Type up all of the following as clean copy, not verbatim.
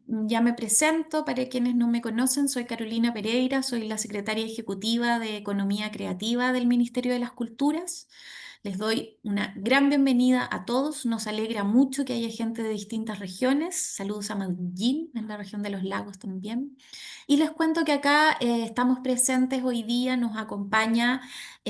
Ya me presento, para quienes no me conocen, soy Carolina Pereira, soy la secretaria ejecutiva de Economía Creativa del Ministerio de las Culturas. Les doy una gran bienvenida a todos, nos alegra mucho que haya gente de distintas regiones, saludos a Medellín, en la región de los lagos también. Y les cuento que acá estamos presentes hoy día, nos acompaña,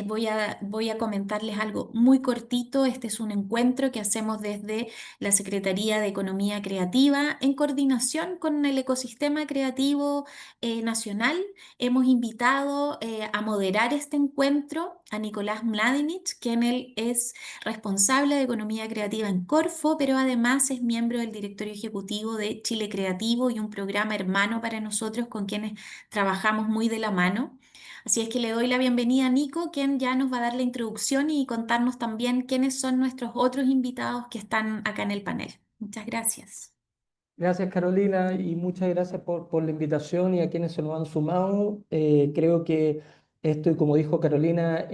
voy a comentarles algo muy cortito, este es un encuentro que hacemos desde la Secretaría de Economía Creativa, en coordinación con el ecosistema creativo nacional. Hemos invitado a moderar este encuentro a Nicolás Mladinich, quien él es responsable de Economía Creativa en Corfo, pero además es miembro del directorio ejecutivo de Chile Creativo y un programa hermano para nosotros con quienes trabajamos muy de la mano. Así es que le doy la bienvenida a Nico, quien ya nos va a dar la introducción y contarnos también quiénes son nuestros otros invitados que están acá en el panel. Muchas gracias. Gracias, Carolina, y muchas gracias por la invitación y a quienes se nos han sumado. Creo que esto, y como dijo Carolina,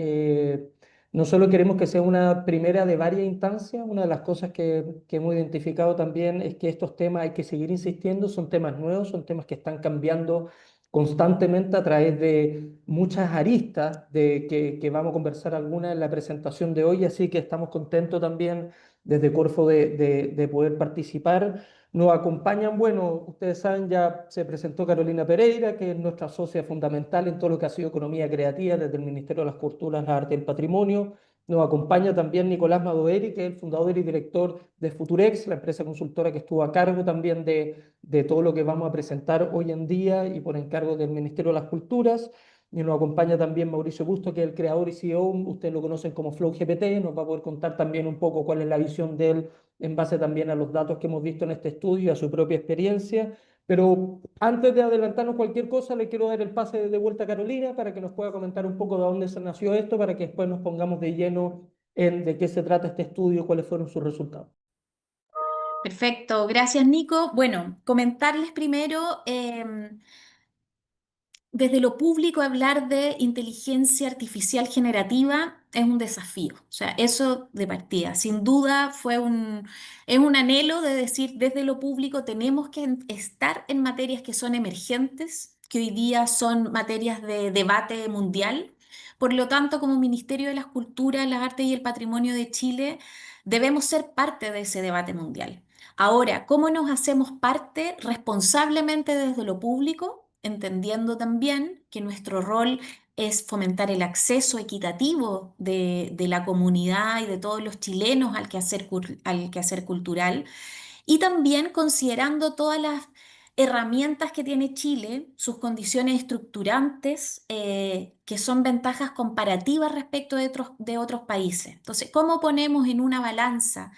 no solo queremos que sea una primera de varias instancias, una de las cosas que hemos identificado también es que estos temas hay que seguir insistiendo, son temas nuevos, son temas que están cambiando constantemente a través de muchas aristas que vamos a conversar algunas en la presentación de hoy, así que estamos contentos también desde Corfo de poder participar. Nos acompañan, bueno, ustedes saben, ya se presentó Carolina Pereira, que es nuestra socia fundamental en todo lo que ha sido economía creativa desde el Ministerio de las Culturas, las Artes y el Patrimonio. Nos acompaña también Nicolás Madoeri, que es el fundador y director de Futurex, la empresa consultora que estuvo a cargo también de todo lo que vamos a presentar hoy en día y por encargo del Ministerio de las Culturas. Y nos acompaña también Mauricio Busto, que es el creador y CEO, ustedes lo conocen como Flow GPT, nos va a poder contar también un poco cuál es la visión de él en base también a los datos que hemos visto en este estudio y a su propia experiencia. Pero antes de adelantarnos cualquier cosa, le quiero dar el pase de vuelta a Carolina para que nos pueda comentar un poco de dónde se nació esto, para que después nos pongamos de lleno en de qué se trata este estudio, cuáles fueron sus resultados. Perfecto, gracias Nico. Bueno, comentarles primero, desde lo público hablar de inteligencia artificial generativa es un desafío. O sea, eso de partida. Sin duda es un anhelo de decir desde lo público tenemos que estar en materias que son emergentes, que hoy día son materias de debate mundial. Por lo tanto, como Ministerio de las Culturas, las Artes y el Patrimonio de Chile, debemos ser parte de ese debate mundial. Ahora, ¿cómo nos hacemos parte responsablemente desde lo público? Entendiendo también que nuestro rol es fomentar el acceso equitativo de la comunidad y de todos los chilenos al quehacer cultural, y también considerando todas las herramientas que tiene Chile, sus condiciones estructurantes, que son ventajas comparativas respecto de otros países. Entonces, ¿cómo ponemos en una balanza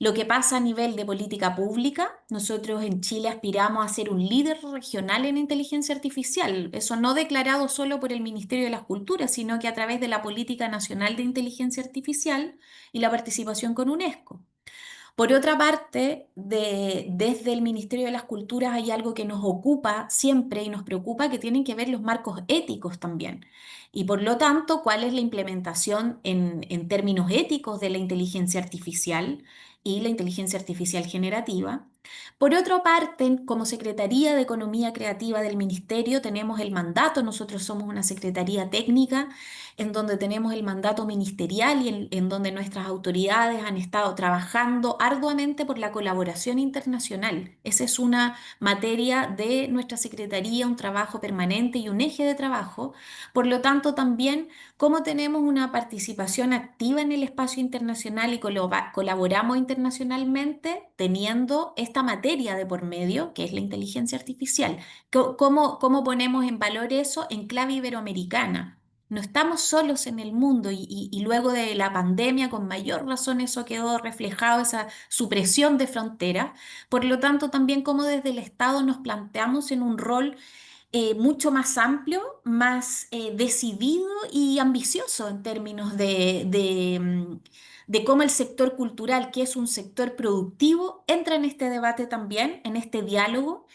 lo que pasa a nivel de política pública? Nosotros en Chile aspiramos a ser un líder regional en inteligencia artificial, eso no declarado solo por el Ministerio de las Culturas, sino que a través de la Política Nacional de Inteligencia Artificial y la participación con UNESCO. Por otra parte, desde el Ministerio de las Culturas hay algo que nos ocupa siempre y nos preocupa, que tienen que ver los marcos éticos también. Y por lo tanto, ¿cuál es la implementación en términos éticos de la inteligencia artificial y la inteligencia artificial generativa? Por otra parte, como Secretaría de Economía Creativa del Ministerio tenemos el mandato, nosotros somos una secretaría técnica en donde tenemos el mandato ministerial y en donde nuestras autoridades han estado trabajando arduamente por la colaboración internacional. Esa es una materia de nuestra Secretaría, un trabajo permanente y un eje de trabajo. Por lo tanto, también cómo tenemos una participación activa en el espacio internacional y colaboramos internacionalmente teniendo esta materia de por medio, que es la inteligencia artificial. ¿Cómo ponemos en valor eso en clave iberoamericana? No estamos solos en el mundo y luego de la pandemia, con mayor razón, eso quedó reflejado, esa supresión de fronteras. Por lo tanto, también como desde el Estado nos planteamos en un rol mucho más amplio, más decidido y ambicioso en términos de cómo el sector cultural, que es un sector productivo, entra en este debate también, en este diálogo.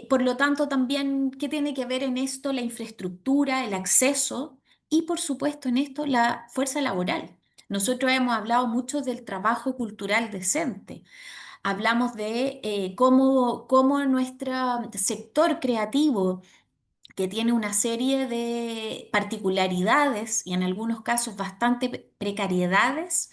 Por lo tanto, también, ¿qué tiene que ver en esto la infraestructura, el acceso y, por supuesto, en esto la fuerza laboral? Nosotros hemos hablado mucho del trabajo cultural decente. hablamos de cómo nuestro sector creativo, que tiene una serie de particularidades y en algunos casos bastante precariedades,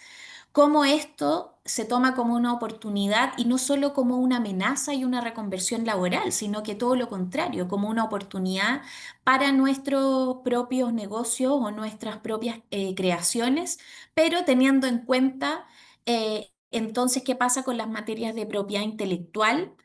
cómo esto se toma como una oportunidad y no solo como una amenaza y una reconversión laboral, sino que todo lo contrario, como una oportunidad para nuestros propios negocios o nuestras propias creaciones, pero teniendo en cuenta entonces qué pasa con las materias de propiedad intelectual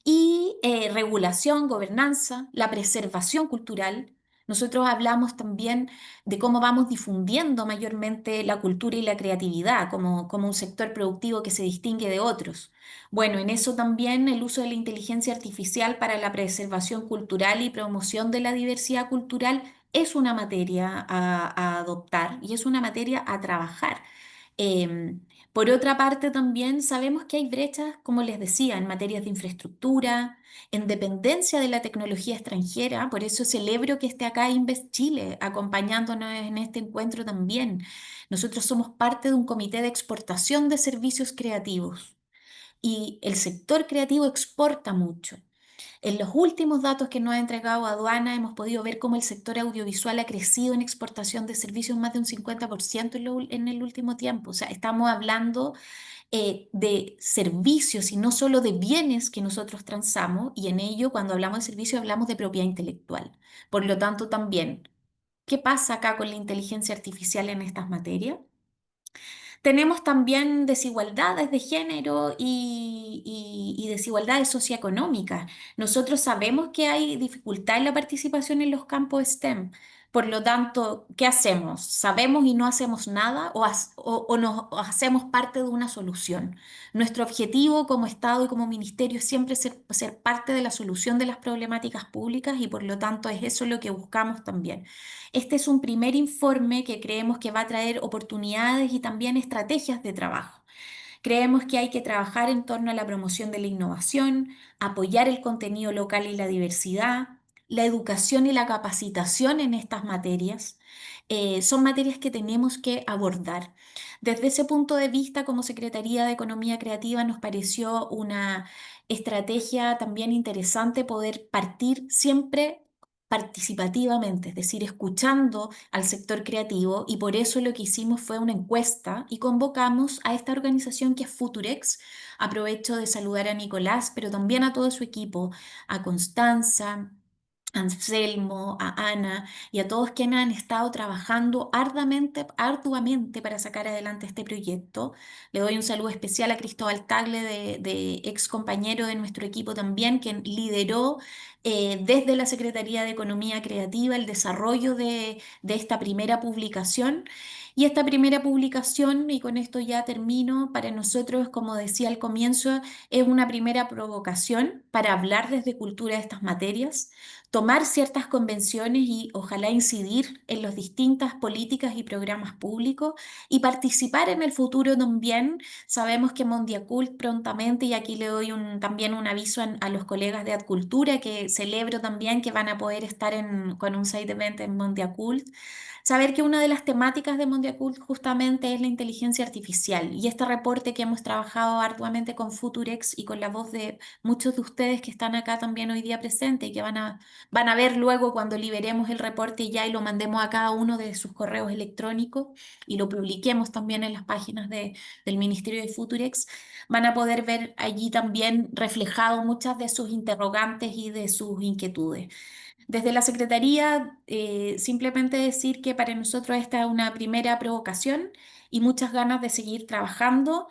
y regulación, gobernanza, la preservación cultural. Nosotros hablamos también de cómo vamos difundiendo mayormente la cultura y la creatividad como un sector productivo que se distingue de otros. Bueno, en eso también el uso de la inteligencia artificial para la preservación cultural y promoción de la diversidad cultural es una materia a adoptar y es una materia a trabajar. Em, por otra parte, también sabemos que hay brechas, como les decía, en materias de infraestructura, en dependencia de la tecnología extranjera. Por eso celebro que esté acá Invest Chile acompañándonos en este encuentro también. Nosotros somos parte de un comité de exportación de servicios creativos y el sector creativo exporta mucho. En los últimos datos que nos ha entregado aduana hemos podido ver cómo el sector audiovisual ha crecido en exportación de servicios más de un 50% en el último tiempo. O sea, estamos hablando de servicios y no solo de bienes que nosotros transamos, y en ello, cuando hablamos de servicios, hablamos de propiedad intelectual. Por lo tanto, también, ¿qué pasa acá con la inteligencia artificial en estas materias? Tenemos también desigualdades de género y desigualdades socioeconómicas. Nosotros sabemos que hay dificultad en la participación en los campos STEM. Por lo tanto, ¿qué hacemos? ¿Sabemos y no hacemos nada o hacemos parte de una solución? Nuestro objetivo como Estado y como Ministerio es siempre ser parte de la solución de las problemáticas públicas y por lo tanto es eso lo que buscamos también. Este es un primer informe que creemos que va a traer oportunidades y también estrategias de trabajo. Creemos que hay que trabajar en torno a la promoción de la innovación, apoyar el contenido local y la diversidad, la educación y la capacitación en estas materias. Son materias que tenemos que abordar. Desde ese punto de vista, como Secretaría de Economía Creativa, nos pareció una estrategia también interesante poder partir siempre participativamente, es decir, escuchando al sector creativo y por eso lo que hicimos fue una encuesta y convocamos a esta organización que es Futurex. Aprovecho de saludar a Nicolás, pero también a todo su equipo, a Constanza, a Anselmo, a Ana y a todos quienes han estado trabajando arduamente para sacar adelante este proyecto. Le doy un saludo especial a Cristóbal Tagle, de ex compañero de nuestro equipo también, quien lideró desde la Secretaría de Economía Creativa el desarrollo de esta primera publicación. Y esta primera publicación, y con esto ya termino, para nosotros, como decía al comienzo, es una primera provocación para hablar desde cultura de estas materias, tomar ciertas convenciones y ojalá incidir en las distintas políticas y programas públicos y participar en el futuro también. Sabemos que Mondiacult prontamente, y aquí le doy también un aviso a los colegas de Adcultura, que celebro también que van a poder estar con un side event en Mondiacult. Saber que una de las temáticas de Mondiacult justamente es la inteligencia artificial y este reporte que hemos trabajado arduamente con Futurex y con la voz de muchos de ustedes que están acá también hoy día presentes y que van a ver luego cuando liberemos el reporte ya y lo mandemos a cada uno de sus correos electrónicos y lo publiquemos también en las páginas del Ministerio de Futurex, van a poder ver allí también reflejado muchas de sus interrogantes y de sus inquietudes. Desde la Secretaría, simplemente decir que para nosotros esta es una primera provocación y muchas ganas de seguir trabajando.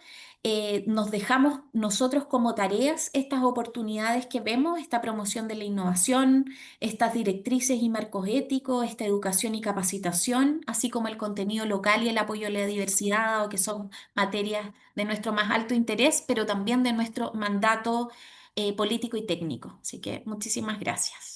Nos dejamos nosotros como tareas estas oportunidades que vemos, esta promoción de la innovación, estas directrices y marcos éticos, esta educación y capacitación, así como el contenido local y el apoyo a la diversidad, dado que son materias de nuestro más alto interés, pero también de nuestro mandato político y técnico. Así que muchísimas gracias.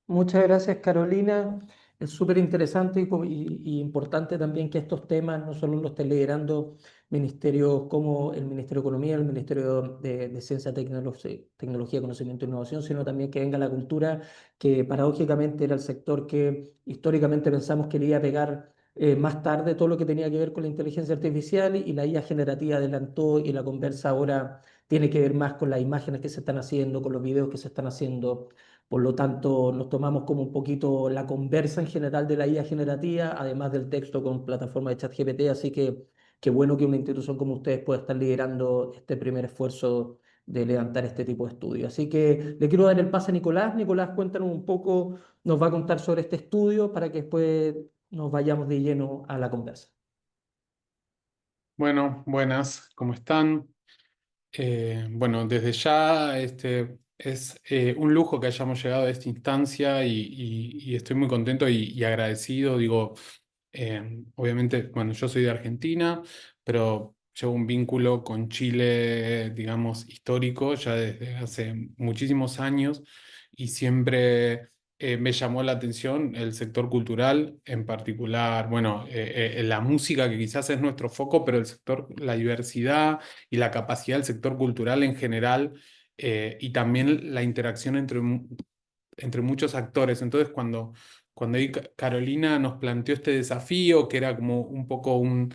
Muchas gracias, Carolina. Es súper interesante y importante también que estos temas no solo los esté liderando ministerios como el Ministerio de Economía, el Ministerio de Ciencia, Tecnología, Conocimiento e Innovación, sino también que venga la cultura, que paradójicamente era el sector que históricamente pensamos que le iba a pegar más tarde todo lo que tenía que ver con la inteligencia artificial y la IA generativa adelantó y la conversa ahora tiene que ver más con las imágenes que se están haciendo, con los videos que se están haciendo. Por lo tanto, nos tomamos como un poquito la conversa en general de la IA generativa, además del texto con plataforma de ChatGPT, así que qué bueno que una institución como ustedes pueda estar liderando este primer esfuerzo de levantar este tipo de estudios. Así que le quiero dar el pase a Nicolás. Nicolás, cuéntanos un poco, nos va a contar sobre este estudio para que después nos vayamos de lleno a la conversa. Bueno, buenas, ¿cómo están? Bueno, desde ya es un lujo que hayamos llegado a esta instancia y estoy muy contento y agradecido. Digo, obviamente, bueno, yo soy de Argentina, pero llevo un vínculo con Chile, digamos, histórico ya desde hace muchísimos años y siempre me llamó la atención el sector cultural, en particular, bueno, la música que quizás es nuestro foco, pero el sector, la diversidad y la capacidad del sector cultural en general y también la interacción entre muchos actores. Entonces, cuando ahí Carolina nos planteó este desafío, que era como un poco un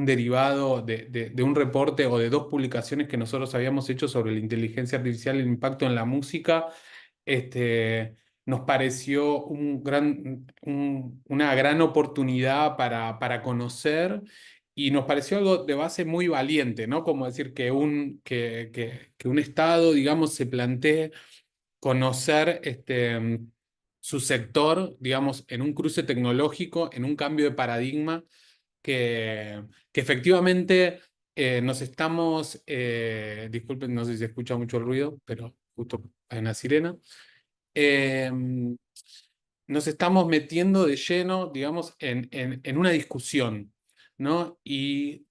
derivado de un reporte o de dos publicaciones que nosotros habíamos hecho sobre la inteligencia artificial y el impacto en la música, nos pareció una gran oportunidad para conocer y nos pareció algo de base muy valiente, ¿no? Como decir que un Estado, digamos, se plantee conocer su sector, digamos, en un cruce tecnológico, en un cambio de paradigma, que efectivamente nos estamos, disculpen, no sé si se escucha mucho el ruido, pero justo hay una sirena. Eh, Nos estamos metiendo de lleno, digamos, en una discusión, ¿no? Y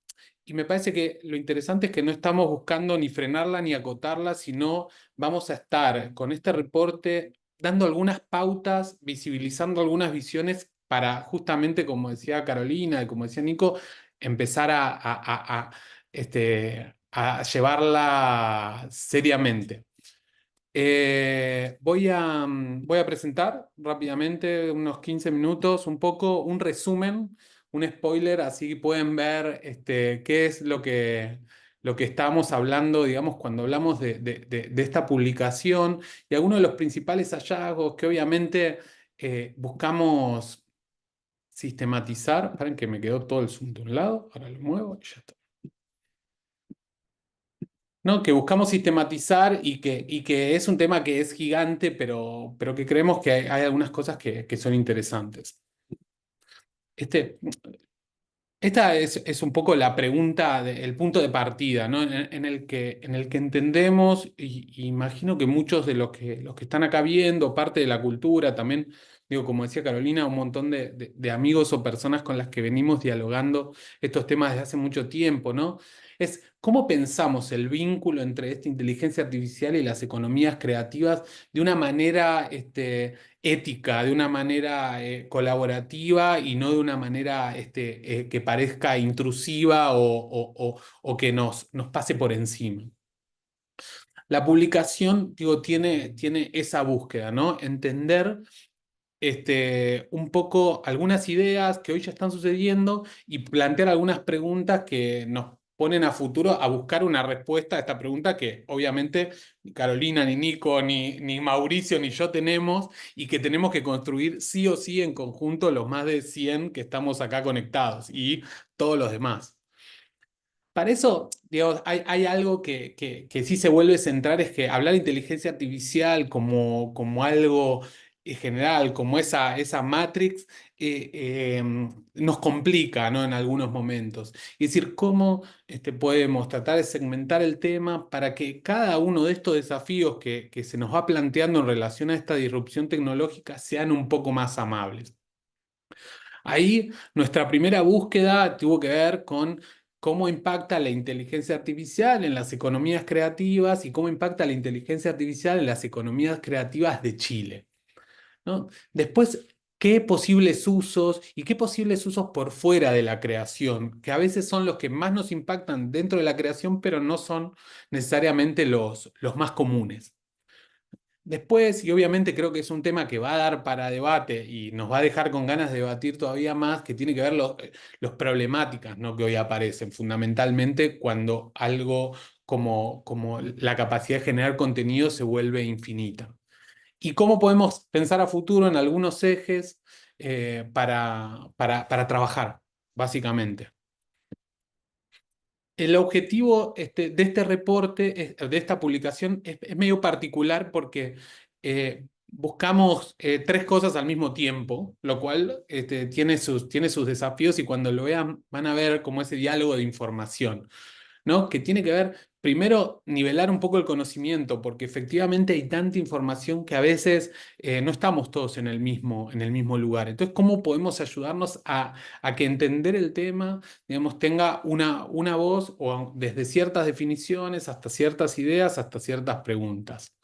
me parece que lo interesante es que no estamos buscando ni frenarla ni acotarla, sino vamos a estar con este reporte dando algunas pautas, visibilizando algunas visiones para justamente, como decía Carolina y como decía Nico, empezar a llevarla seriamente. Voy a presentar rápidamente, unos 15 minutos, un poco un resumen, un spoiler, así pueden ver qué es lo que estábamos hablando, digamos, cuando hablamos de esta publicación y algunos de los principales hallazgos que obviamente buscamos sistematizar. Esperen que me quedó todo el Zoom de un lado, ahora lo muevo y ya está. ¿No? Que buscamos sistematizar y que es un tema que es gigante, pero que creemos que hay algunas cosas que son interesantes. Este, Esta es un poco la pregunta, el punto de partida, ¿no? En el que entendemos, y imagino que muchos de los que están acá viendo, parte de la cultura, también, digo, como decía Carolina, un montón de amigos o personas con las que venimos dialogando estos temas desde hace mucho tiempo, ¿no? Es cómo pensamos el vínculo entre esta inteligencia artificial y las economías creativas de una manera, ética, de una manera colaborativa y no de una manera que parezca intrusiva o que nos pase por encima. La publicación, digo, tiene esa búsqueda, ¿no? Entender un poco algunas ideas que hoy ya están sucediendo y plantear algunas preguntas que nos ponen a futuro a buscar una respuesta a esta pregunta que obviamente ni Carolina, ni Nico, ni Mauricio, ni yo tenemos y que tenemos que construir sí o sí en conjunto los más de 100 que estamos acá conectados y todos los demás. Para eso, digamos, hay algo que sí se vuelve central, es que hablar de inteligencia artificial como algo general, como esa matrix, nos complica, ¿no? En algunos momentos. Es decir, cómo podemos tratar de segmentar el tema para que cada uno de estos desafíos que se nos va planteando en relación a esta disrupción tecnológica sean un poco más amables. Ahí nuestra primera búsqueda tuvo que ver con cómo impacta la inteligencia artificial en las economías creativas y cómo impacta la inteligencia artificial en las economías creativas de Chile, ¿no? Después, qué posibles usos y qué posibles usos por fuera de la creación, que a veces son los que más nos impactan dentro de la creación, pero no son necesariamente los más comunes. Después, y obviamente creo que es un tema que va a dar para debate y nos va a dejar con ganas de debatir todavía más, que tiene que ver los problemáticas, ¿no? Que hoy aparecen, fundamentalmente cuando algo como la capacidad de generar contenido se vuelve infinita. ¿Y cómo podemos pensar a futuro en algunos ejes para trabajar, básicamente? El objetivo de este reporte, de esta publicación, es medio particular porque buscamos tres cosas al mismo tiempo, lo cual tiene sus desafíos y cuando lo vean van a ver como ese diálogo de información, ¿no? Que tiene que ver, primero, nivelar un poco el conocimiento, porque efectivamente hay tanta información que a veces no estamos todos en el mismo lugar. Entonces, ¿cómo podemos ayudarnos a que entender el tema, digamos, tenga una voz o desde ciertas definiciones hasta ciertas ideas, hasta ciertas preguntas?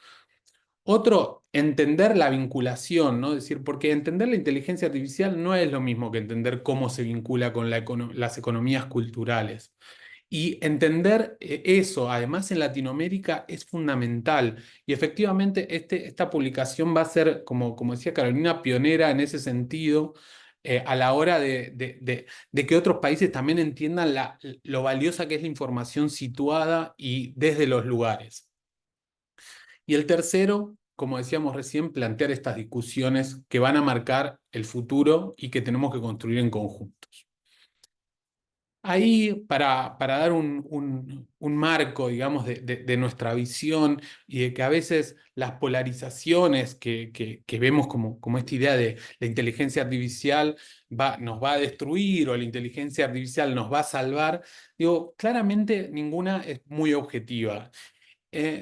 Otro, entender la vinculación, ¿no? Es decir, porque entender la inteligencia artificial no es lo mismo que entender cómo se vincula con las economías culturales. Y entender eso, además en Latinoamérica, es fundamental. Y efectivamente, esta publicación va a ser, como decía Carolina, pionera en ese sentido, a la hora de que otros países también entiendan lo valiosa que es la información situada y desde los lugares. Y el tercero, como decíamos recién, plantear estas discusiones que van a marcar el futuro y que tenemos que construir en conjunto. Ahí, para dar un marco, digamos, de nuestra visión y de que a veces las polarizaciones que vemos como esta idea de la inteligencia artificial nos va a destruir o la inteligencia artificial nos va a salvar, digo, claramente ninguna es muy objetiva.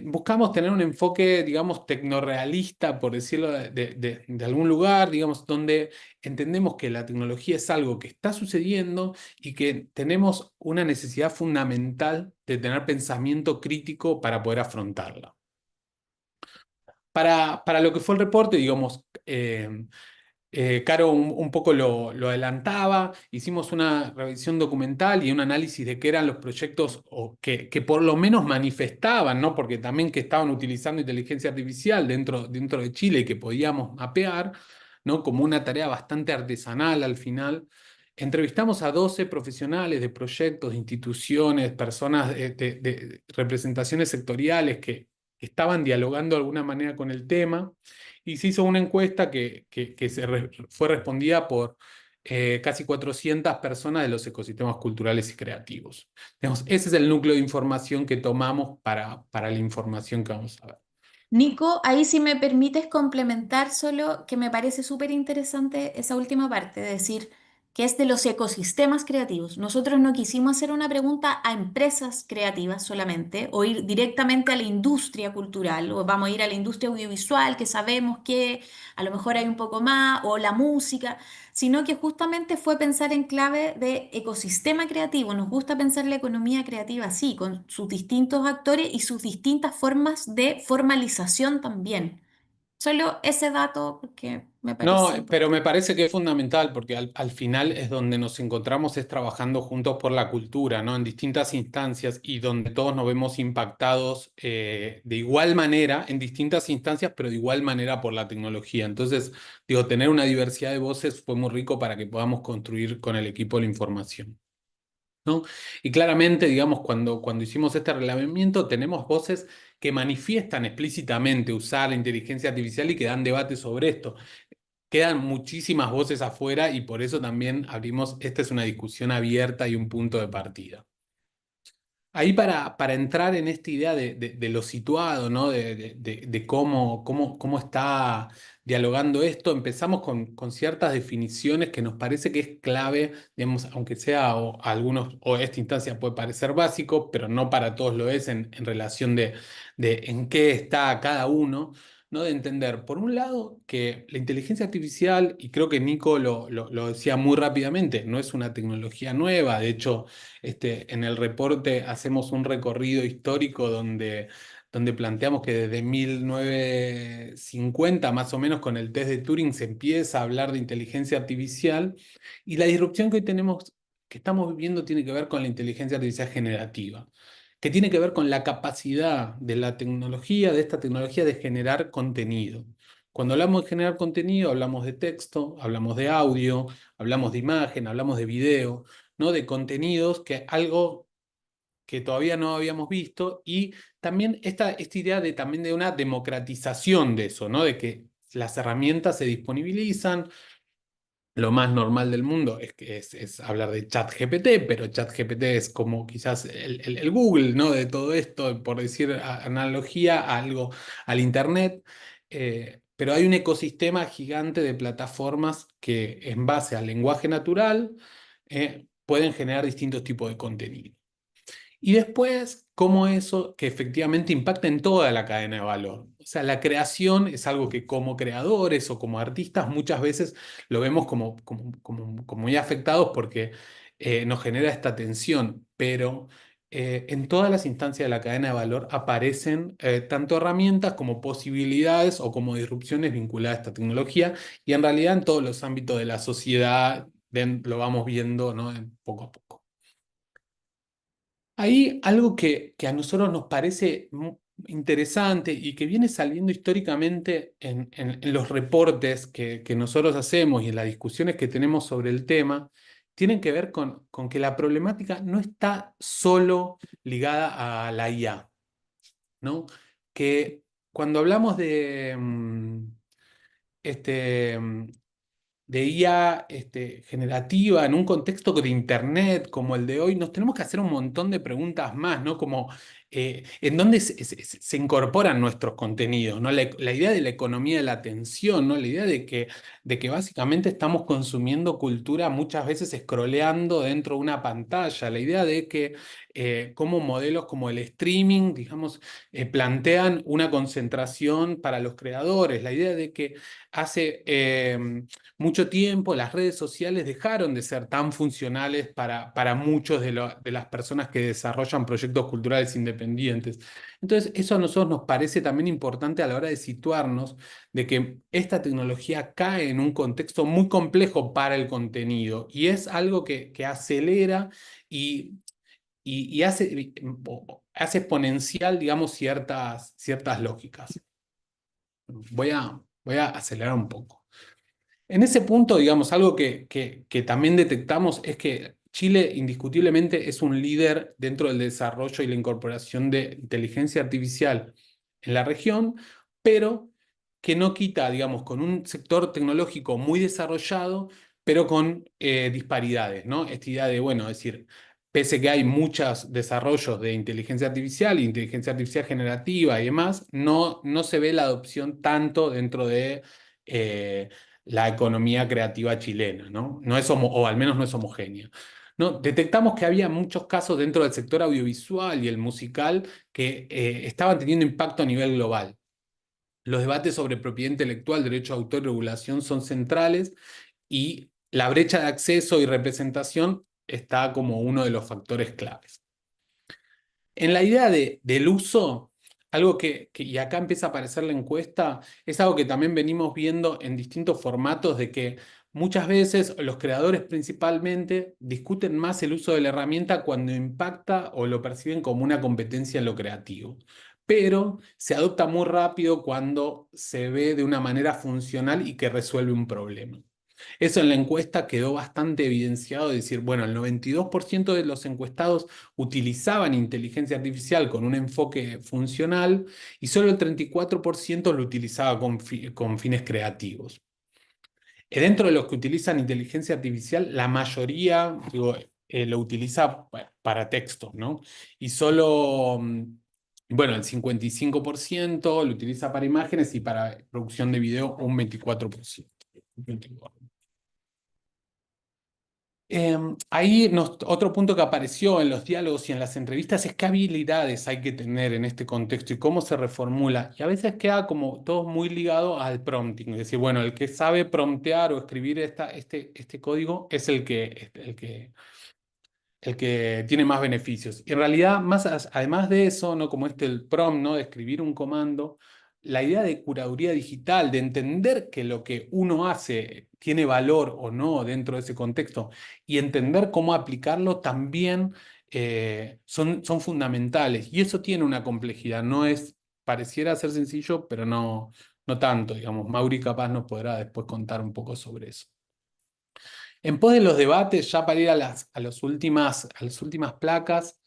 Buscamos tener un enfoque, digamos, tecnorrealista, por decirlo de algún lugar, digamos, donde entendemos que la tecnología es algo que está sucediendo y que tenemos una necesidad fundamental de tener pensamiento crítico para poder afrontarla. Para lo que fue el reporte, digamos, Caro un poco lo adelantaba, hicimos una revisión documental y un análisis de qué eran los proyectos o que por lo menos manifestaban, ¿no? Porque también que estaban utilizando inteligencia artificial dentro de Chile y que podíamos mapear, ¿no? Como una tarea bastante artesanal al final. Entrevistamos a 12 profesionales de proyectos, de instituciones, personas de representaciones sectoriales que estaban dialogando de alguna manera con el tema y se hizo una encuesta que fue respondida por casi 400 personas de los ecosistemas culturales y creativos. Digamos, ese es el núcleo de información que tomamos para la información que vamos a ver. Nico, ahí si me permites complementar solo que me parece súper interesante esa última parte, de decir que es de los ecosistemas creativos. Nosotros no quisimos hacer una pregunta a empresas creativas solamente, o ir directamente a la industria cultural, o vamos a ir a la industria audiovisual, que sabemos que a lo mejor hay un poco más, o la música, sino que justamente fue pensar en clave de ecosistema creativo. Nos gusta pensar la economía creativa así, con sus distintos actores y sus distintas formas de formalización también. Solo ese dato porque me No, parece pero importante. me parece que es fundamental porque al final es donde nos encontramos es trabajando juntos por la cultura, ¿no? En distintas instancias y donde todos nos vemos impactados de igual manera, en distintas instancias, pero de igual manera por la tecnología. Entonces, digo, tener una diversidad de voces fue muy rico para que podamos construir con el equipo la información, ¿no? Y claramente, digamos, cuando hicimos este reglamento, tenemos voces que manifiestan explícitamente usar la inteligencia artificial y que dan debate sobre esto. Quedan muchísimas voces afuera y por eso también abrimos, esta es una discusión abierta y un punto de partida. Ahí para entrar en esta idea de lo situado, ¿no? De cómo está dialogando esto, empezamos con ciertas definiciones que nos parece que es clave, digamos, aunque sea o a algunos, o esta instancia puede parecer básico, pero no para todos lo es en relación de en qué está cada uno, ¿no? De entender, por un lado, que la inteligencia artificial, y creo que Nico lo decía muy rápidamente, no es una tecnología nueva, de hecho en el reporte hacemos un recorrido histórico donde planteamos que desde 1950, más o menos con el test de Turing, se empieza a hablar de inteligencia artificial y la disrupción que hoy tenemos, que estamos viviendo, tiene que ver con la inteligencia artificial generativa, que tiene que ver con la capacidad de la tecnología, de esta tecnología, de generar contenido. Cuando hablamos de generar contenido, hablamos de texto, hablamos de audio, hablamos de imagen, hablamos de video, ¿no? De contenidos que algo que todavía no habíamos visto, y también esta idea también de una democratización de eso, ¿no? De que las herramientas se disponibilizan. Lo más normal del mundo es hablar de ChatGPT, pero ChatGPT es como quizás el Google, ¿no? De todo esto, por decir analogía a algo, al Internet. Pero hay un ecosistema gigante de plataformas que en base al lenguaje natural pueden generar distintos tipos de contenido. Y después, cómo eso que efectivamente impacta en toda la cadena de valor. O sea, la creación es algo que como creadores o como artistas muchas veces lo vemos como muy afectados porque nos genera esta tensión, pero en todas las instancias de la cadena de valor aparecen tanto herramientas como posibilidades o como disrupciones vinculadas a esta tecnología, y en realidad en todos los ámbitos de la sociedad lo vamos viendo, ¿no? Poco a poco. Hay algo que a nosotros nos parece interesante y que viene saliendo históricamente en los reportes que nosotros hacemos y en las discusiones que tenemos sobre el tema, tienen que ver con que la problemática no está solo ligada a la IA, ¿no? Que cuando hablamos este, de IA generativa en un contexto de Internet como el de hoy, nos tenemos que hacer un montón de preguntas más, ¿no? Como en dónde se incorporan nuestros contenidos, ¿no? La idea de la economía de la atención, ¿no? La idea de que básicamente estamos consumiendo cultura muchas veces scrolleando dentro de una pantalla, la idea de que como modelos como el streaming, digamos, plantean una concentración para los creadores, la idea de que hace mucho tiempo las redes sociales dejaron de ser tan funcionales para muchos de las personas que desarrollan proyectos culturales independientes. Entonces, eso a nosotros nos parece también importante a la hora de situarnos de que esta tecnología cae en un contexto muy complejo para el contenido y es algo que acelera y hace exponencial, digamos, ciertas lógicas. Voy a acelerar un poco. En ese punto, digamos, algo que también detectamos es que Chile indiscutiblemente es un líder dentro del desarrollo y la incorporación de inteligencia artificial en la región, pero que no quita, digamos, con un sector tecnológico muy desarrollado, pero con disparidades, ¿no? Esta idea de, bueno, es decir, pese que hay muchos desarrollos de inteligencia artificial, inteligencia artificial generativa y demás, no se ve la adopción tanto dentro de la economía creativa chilena, ¿no? No es o al menos no es homogénea. ¿No? Detectamos que había muchos casos dentro del sector audiovisual y el musical que estaban teniendo impacto a nivel global. Los debates sobre propiedad intelectual, derecho de autor y regulación son centrales, y la brecha de acceso y representación está como uno de los factores claves. En la idea del uso, algo y acá empieza a aparecer la encuesta, es algo que también venimos viendo en distintos formatos, de que muchas veces los creadores principalmente discuten más el uso de la herramienta cuando impacta o lo perciben como una competencia en lo creativo. Pero se adopta muy rápido cuando se ve de una manera funcional y que resuelve un problema. Eso en la encuesta quedó bastante evidenciado, de decir, bueno, el 92% de los encuestados utilizaban inteligencia artificial con un enfoque funcional y solo el 34% lo utilizaba con fines creativos. Dentro de los que utilizan inteligencia artificial, la mayoría, digo, lo utiliza para textos, ¿no? Y solo, bueno, el 55% lo utiliza para imágenes y para producción de video un 24%. Ahí otro punto que apareció en los diálogos y en las entrevistas es qué habilidades hay que tener en este contexto y cómo se reformula. Y a veces queda como todo muy ligado al prompting. Es decir, bueno, el que sabe promptear o escribir este código es el que tiene más beneficios. Y en realidad, además de eso, ¿no? Como el prompt, ¿no? De escribir un comando, la idea de curaduría digital, de entender que lo que uno hace tiene valor o no dentro de ese contexto y entender cómo aplicarlo también son fundamentales. Y eso tiene una complejidad, pareciera ser sencillo, pero no tanto, digamos. Mauri capaz nos podrá después contar un poco sobre eso. En pos de los debates, ya para ir a las últimas placas,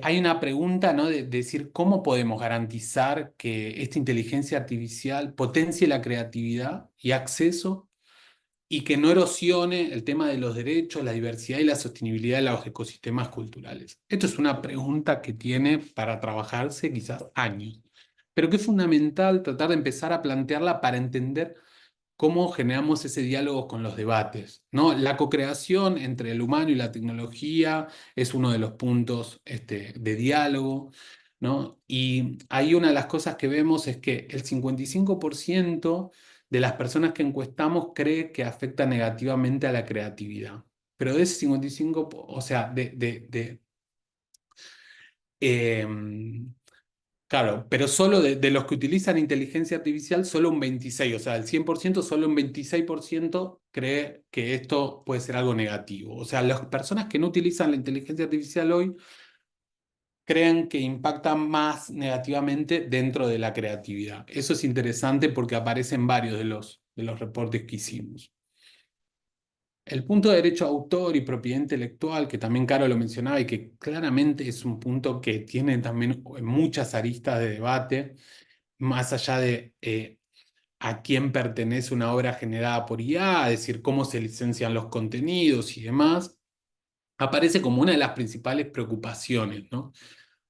hay una pregunta, ¿no? De decir cómo podemos garantizar que esta inteligencia artificial potencie la creatividad y acceso y que no erosione el tema de los derechos, la diversidad y la sostenibilidad de los ecosistemas culturales. Esto es una pregunta que tiene para trabajarse quizás años, pero que es fundamental tratar de empezar a plantearla para entender cómo generamos ese diálogo con los debates, ¿no? La co-creación entre el humano y la tecnología es uno de los puntos de diálogo, ¿no? Y ahí una de las cosas que vemos es que el 55% de las personas que encuestamos cree que afecta negativamente a la creatividad. Pero de ese 55, o sea, em, claro, pero solo de los que utilizan inteligencia artificial, solo un 26, o sea, del 100%, solo un 26% cree que esto puede ser algo negativo. O sea, las personas que no utilizan la inteligencia artificial hoy creen que impacta más negativamente dentro de la creatividad. Eso es interesante porque aparece en varios de los reportes que hicimos. El punto de derecho a autor y propiedad intelectual, que también Caro lo mencionaba y que claramente es un punto que tiene también muchas aristas de debate, más allá de a quién pertenece una obra generada por IA, es decir, cómo se licencian los contenidos y demás, aparece como una de las principales preocupaciones, ¿no?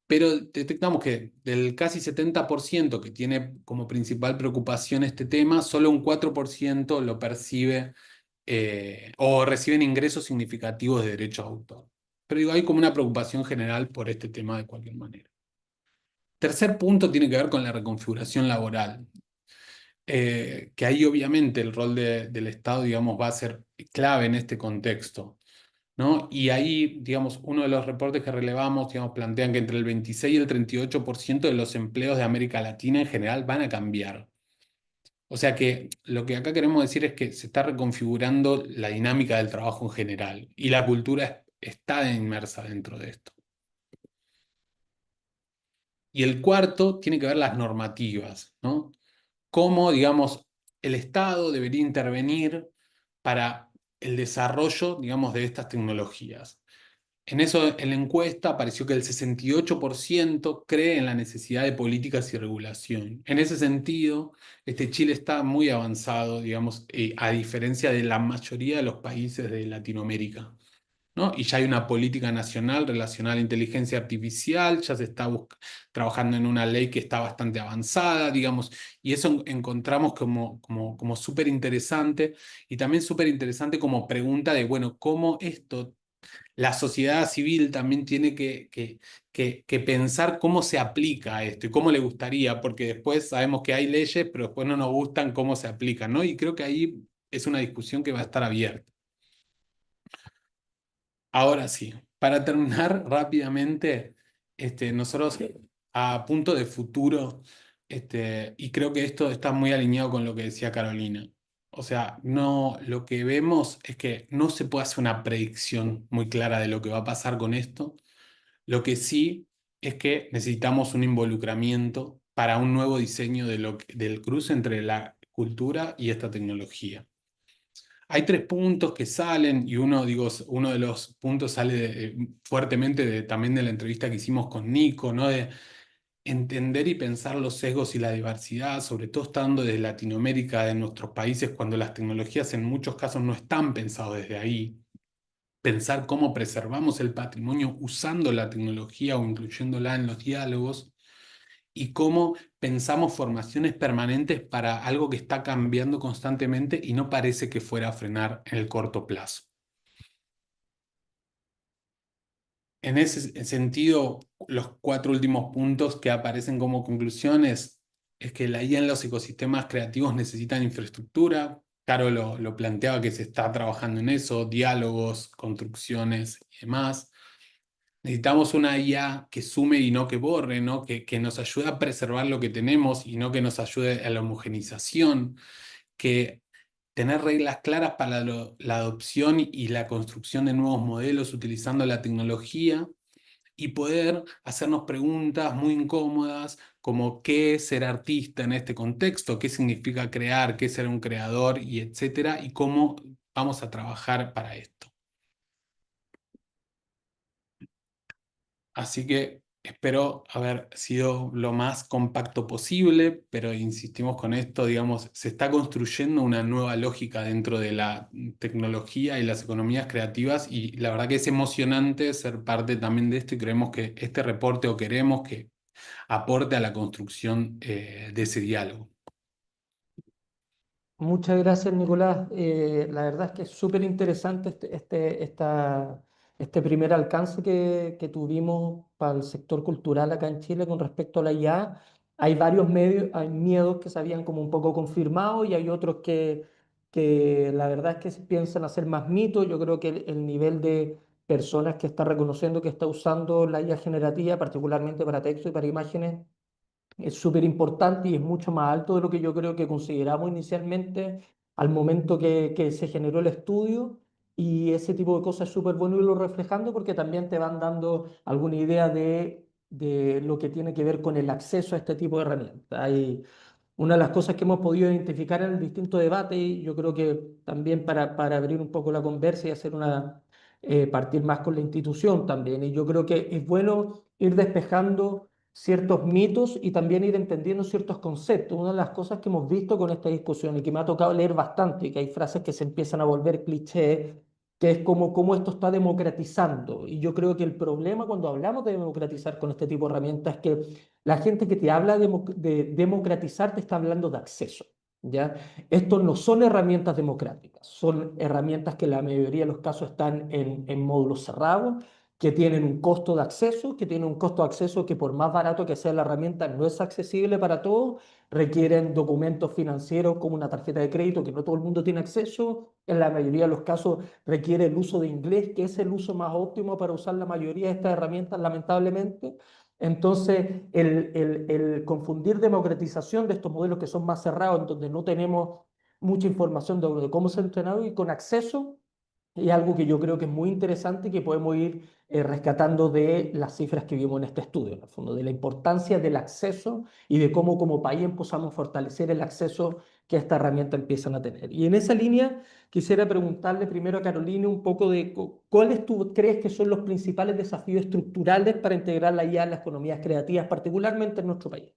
Pero detectamos que del casi 70% que tiene como principal preocupación este tema, solo un 4% lo percibe o reciben ingresos significativos de derechos de autor. Pero digo, hay como una preocupación general por este tema de cualquier manera. Tercer punto tiene que ver con la reconfiguración laboral. Que ahí obviamente el rol del Estado, digamos, va a ser clave en este contexto, ¿no? Y ahí, digamos, uno de los reportes que relevamos, digamos, plantean que entre el 26 y el 38% de los empleos de América Latina en general van a cambiar. O sea que lo que acá queremos decir es que se está reconfigurando la dinámica del trabajo en general y la cultura está inmersa dentro de esto. Y el cuarto tiene que ver las normativas, ¿no? Cómo, digamos, el Estado debería intervenir para el desarrollo, digamos, de estas tecnologías. En eso, en la encuesta apareció que el 68% cree en la necesidad de políticas y regulación. En ese sentido, Chile está muy avanzado, digamos, a diferencia de la mayoría de los países de Latinoamérica, ¿no? Y ya hay una política nacional relacionada a la inteligencia artificial, ya se está trabajando en una ley que está bastante avanzada, digamos, y eso encontramos como súper interesante y también súper interesante como pregunta de, bueno, ¿cómo esto la sociedad civil también tiene que pensar cómo se aplica esto y cómo le gustaría, porque después sabemos que hay leyes, pero después no nos gustan cómo se aplican, ¿no? Y creo que ahí es una discusión que va a estar abierta. Ahora sí, para terminar rápidamente, nosotros a punto de futuro, y creo que esto está muy alineado con lo que decía Carolina. O sea, no, lo que vemos es que no se puede hacer una predicción muy clara de lo que va a pasar con esto. Lo que sí es que necesitamos un involucramiento para un nuevo diseño del cruce entre la cultura y esta tecnología. Hay tres puntos que salen y uno de los puntos sale fuertemente también de la entrevista que hicimos con Nico, ¿no? De entender y pensar los sesgos y la diversidad, sobre todo estando desde Latinoamérica, de nuestros países, cuando las tecnologías en muchos casos no están pensadas desde ahí. Pensar cómo preservamos el patrimonio usando la tecnología o incluyéndola en los diálogos y cómo pensamos formaciones permanentes para algo que está cambiando constantemente y no parece que fuera a frenar en el corto plazo. En ese sentido, los cuatro últimos puntos que aparecen como conclusiones es que la IA en los ecosistemas creativos necesitan infraestructura. Caro lo planteaba que se está trabajando en eso, diálogos, construcciones y demás. Necesitamos una IA que sume y no que borre, ¿no? Que nos ayude a preservar lo que tenemos y no que nos ayude a la homogenización, que tener reglas claras para la adopción y la construcción de nuevos modelos utilizando la tecnología y poder hacernos preguntas muy incómodas como qué es ser artista en este contexto, qué significa crear, qué es ser un creador y etcétera, y cómo vamos a trabajar para esto. Así que espero haber sido lo más compacto posible, pero insistimos con esto, digamos, se está construyendo una nueva lógica dentro de la tecnología y las economías creativas y la verdad que es emocionante ser parte también de esto y creemos que este reporte o queremos que aporte a la construcción de ese diálogo. Muchas gracias, Nicolás. La verdad es que es súper interesante este primer alcance que tuvimos para el sector cultural acá en Chile con respecto a la IA. Hay varios medios, hay miedos que se habían como un poco confirmado y hay otros que la verdad es que se piensan hacer más mitos. Yo creo que el nivel de personas que está reconociendo que está usando la IA generativa, particularmente para texto y para imágenes, es súper importante y es mucho más alto de lo que yo creo que consideramos inicialmente al momento que se generó el estudio. Y ese tipo de cosas es súper bueno irlo reflejando porque también te van dando alguna idea de lo que tiene que ver con el acceso a este tipo de herramientas. Una de las cosas que hemos podido identificar en el distinto debate, y yo creo que también para abrir un poco la conversa y hacer partir más con la institución también, y yo creo que es bueno ir despejando ciertos mitos y también ir entendiendo ciertos conceptos. Una de las cosas que hemos visto con esta discusión y que me ha tocado leer bastante, y que hay frases que se empiezan a volver clichés, que es como cómo esto está democratizando. Y yo creo que el problema cuando hablamos de democratizar con este tipo de herramientas es que la gente que te habla de democratizar te está hablando de acceso, ¿ya? Estos no son herramientas democráticas, son herramientas que en la mayoría de los casos están en módulos cerrados, que tienen un costo de acceso, que tienen un costo de acceso que por más barato que sea la herramienta no es accesible para todos, requieren documentos financieros como una tarjeta de crédito que no todo el mundo tiene acceso, en la mayoría de los casos requiere el uso de inglés, que es el uso más óptimo para usar la mayoría de estas herramientas, lamentablemente. Entonces, el confundir democratización de estos modelos que son más cerrados, en donde no tenemos mucha información de cómo se ha entrenado y con acceso, es algo que yo creo que es muy interesante y que podemos ir rescatando de las cifras que vimos en este estudio, en el fondo, de la importancia del acceso y de cómo como país empezamos a fortalecer el acceso que esta herramienta empiezan a tener. Y en esa línea quisiera preguntarle primero a Carolina un poco de cuáles tú crees que son los principales desafíos estructurales para integrar la IA en las economías creativas, particularmente en nuestro país.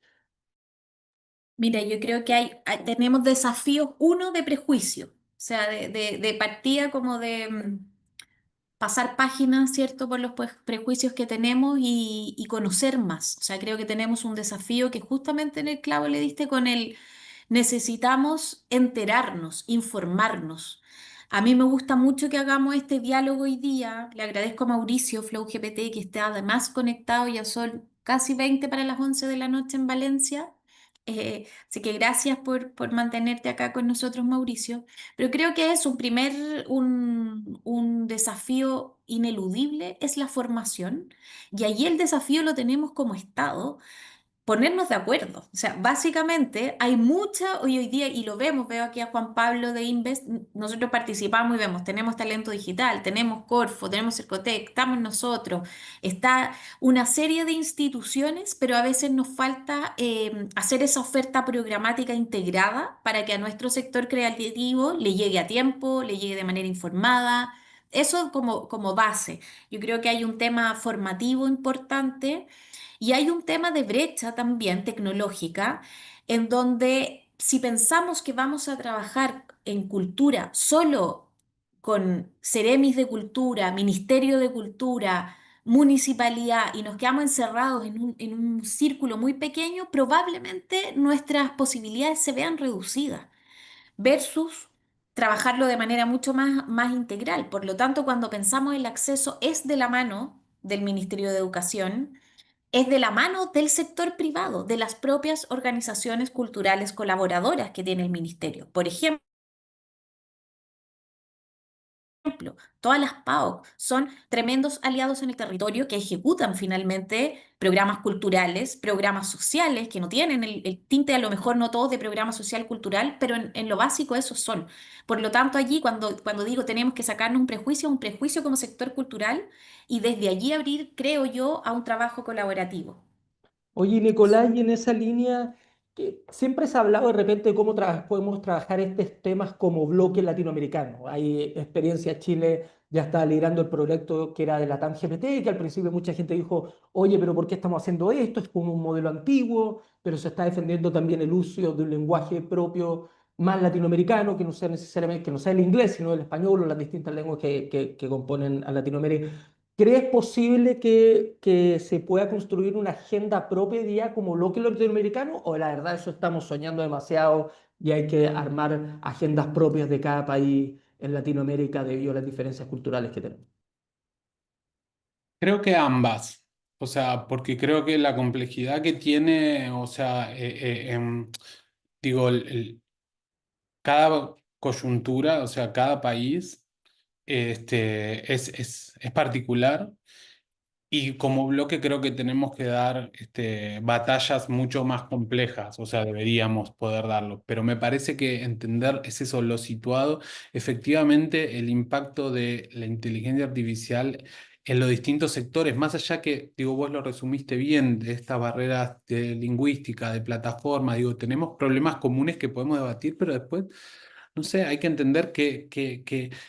Mira, yo creo que tenemos desafíos, uno de prejuicio, o sea, de partida como de pasar páginas, ¿cierto?, por los prejuicios que tenemos y conocer más. O sea, creo que tenemos un desafío que justamente en el clavo le diste con el necesitamos enterarnos, informarnos. A mí me gusta mucho que hagamos este diálogo hoy día. Le agradezco a Mauricio, Flow GPT, que esté además conectado. Ya son casi 20 para las 11 de la noche en Valencia. Así que gracias por mantenerte acá con nosotros, Mauricio. Pero creo que es un desafío ineludible, es la formación. Y allí el desafío lo tenemos como Estado ponernos de acuerdo. O sea, básicamente hay mucha, hoy día, y lo vemos, veo aquí a Juan Pablo de Invest, nosotros participamos y vemos, tenemos talento digital, tenemos Corfo, tenemos Cercotec, estamos nosotros, está una serie de instituciones, pero a veces nos falta hacer esa oferta programática integrada para que a nuestro sector creativo le llegue a tiempo, le llegue de manera informada. Eso como base. Yo creo que hay un tema formativo importante y hay un tema de brecha también tecnológica, en donde si pensamos que vamos a trabajar en cultura solo con Ceremis de Cultura, Ministerio de Cultura, municipalidad y nos quedamos encerrados en un círculo muy pequeño, probablemente nuestras posibilidades se vean reducidas versus trabajarlo de manera mucho más integral. Por lo tanto, cuando pensamos en el acceso es de la mano del Ministerio de Educación, es de la mano del sector privado, de las propias organizaciones culturales colaboradoras que tiene el ministerio. Por ejemplo, todas las PAOK son tremendos aliados en el territorio que ejecutan finalmente programas culturales, programas sociales, que no tienen el tinte, a lo mejor no todos de programa social cultural, pero en lo básico esos son. Por lo tanto, allí cuando digo tenemos que sacarnos un prejuicio como sector cultural y desde allí abrir, creo yo, a un trabajo colaborativo. Oye, Nicolás, y en esa línea, que siempre se ha hablado de repente de cómo podemos trabajar estos temas como bloque latinoamericano. Hay experiencia, Chile ya está liderando el proyecto que era de la TAM GPT, que al principio mucha gente dijo, oye, pero ¿por qué estamos haciendo esto? Es como un modelo antiguo, pero se está defendiendo también el uso de un lenguaje propio más latinoamericano, que no sea necesariamente, que no sea el inglés, sino el español o las distintas lenguas que componen a Latinoamérica. ¿Crees posible que se pueda construir una agenda propia día como bloque latinoamericano o la verdad eso estamos soñando demasiado y hay que armar agendas propias de cada país en Latinoamérica debido a las diferencias culturales que tenemos? Creo que ambas, o sea, porque creo que la complejidad que tiene, o sea, digo, cada coyuntura, o sea, cada país es particular. Y como bloque creo que tenemos que dar batallas mucho más complejas, o sea, deberíamos poder darlo. Pero me parece que entender es eso, lo situado, efectivamente el impacto de la inteligencia artificial en los distintos sectores, más allá que, digo, vos lo resumiste bien, de estas barreras de lingüística, de plataforma, digo, tenemos problemas comunes que podemos debatir, pero después no sé, hay que entender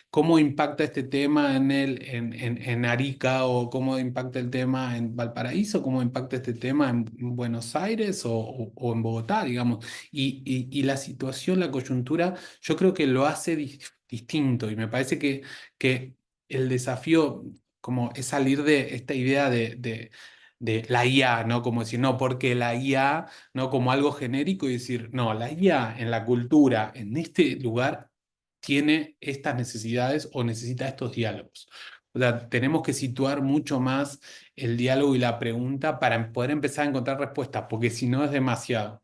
cómo impacta este tema en Arica o cómo impacta el tema en Valparaíso, cómo impacta este tema en Buenos Aires o en Bogotá, digamos. Y la situación, la coyuntura, yo creo que lo hace distinto y me parece que el desafío como es salir de esta idea de la IA, ¿no? Como decir, no, porque la IA no como algo genérico y decir, no, la IA en la cultura, en este lugar, tiene estas necesidades o necesita estos diálogos. O sea, tenemos que situar mucho más el diálogo y la pregunta para poder empezar a encontrar respuestas, porque si no es demasiado.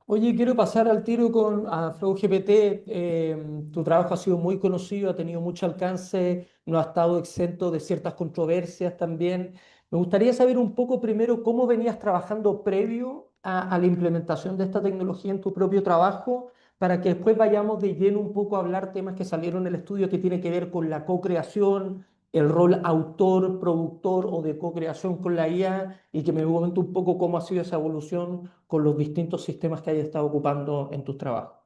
Oye, quiero pasar al tiro con a Flow GPT. Tu trabajo ha sido muy conocido, ha tenido mucho alcance, no ha estado exento de ciertas controversias también. Me gustaría saber un poco primero cómo venías trabajando previo a la implementación de esta tecnología en tu propio trabajo, para que después vayamos de lleno un poco a hablar temas que salieron en el estudio que tiene que ver con la co-creación, el rol autor, productor o de co-creación con la IA y que me comente un poco cómo ha sido esa evolución con los distintos sistemas que hayas estado ocupando en tus trabajos.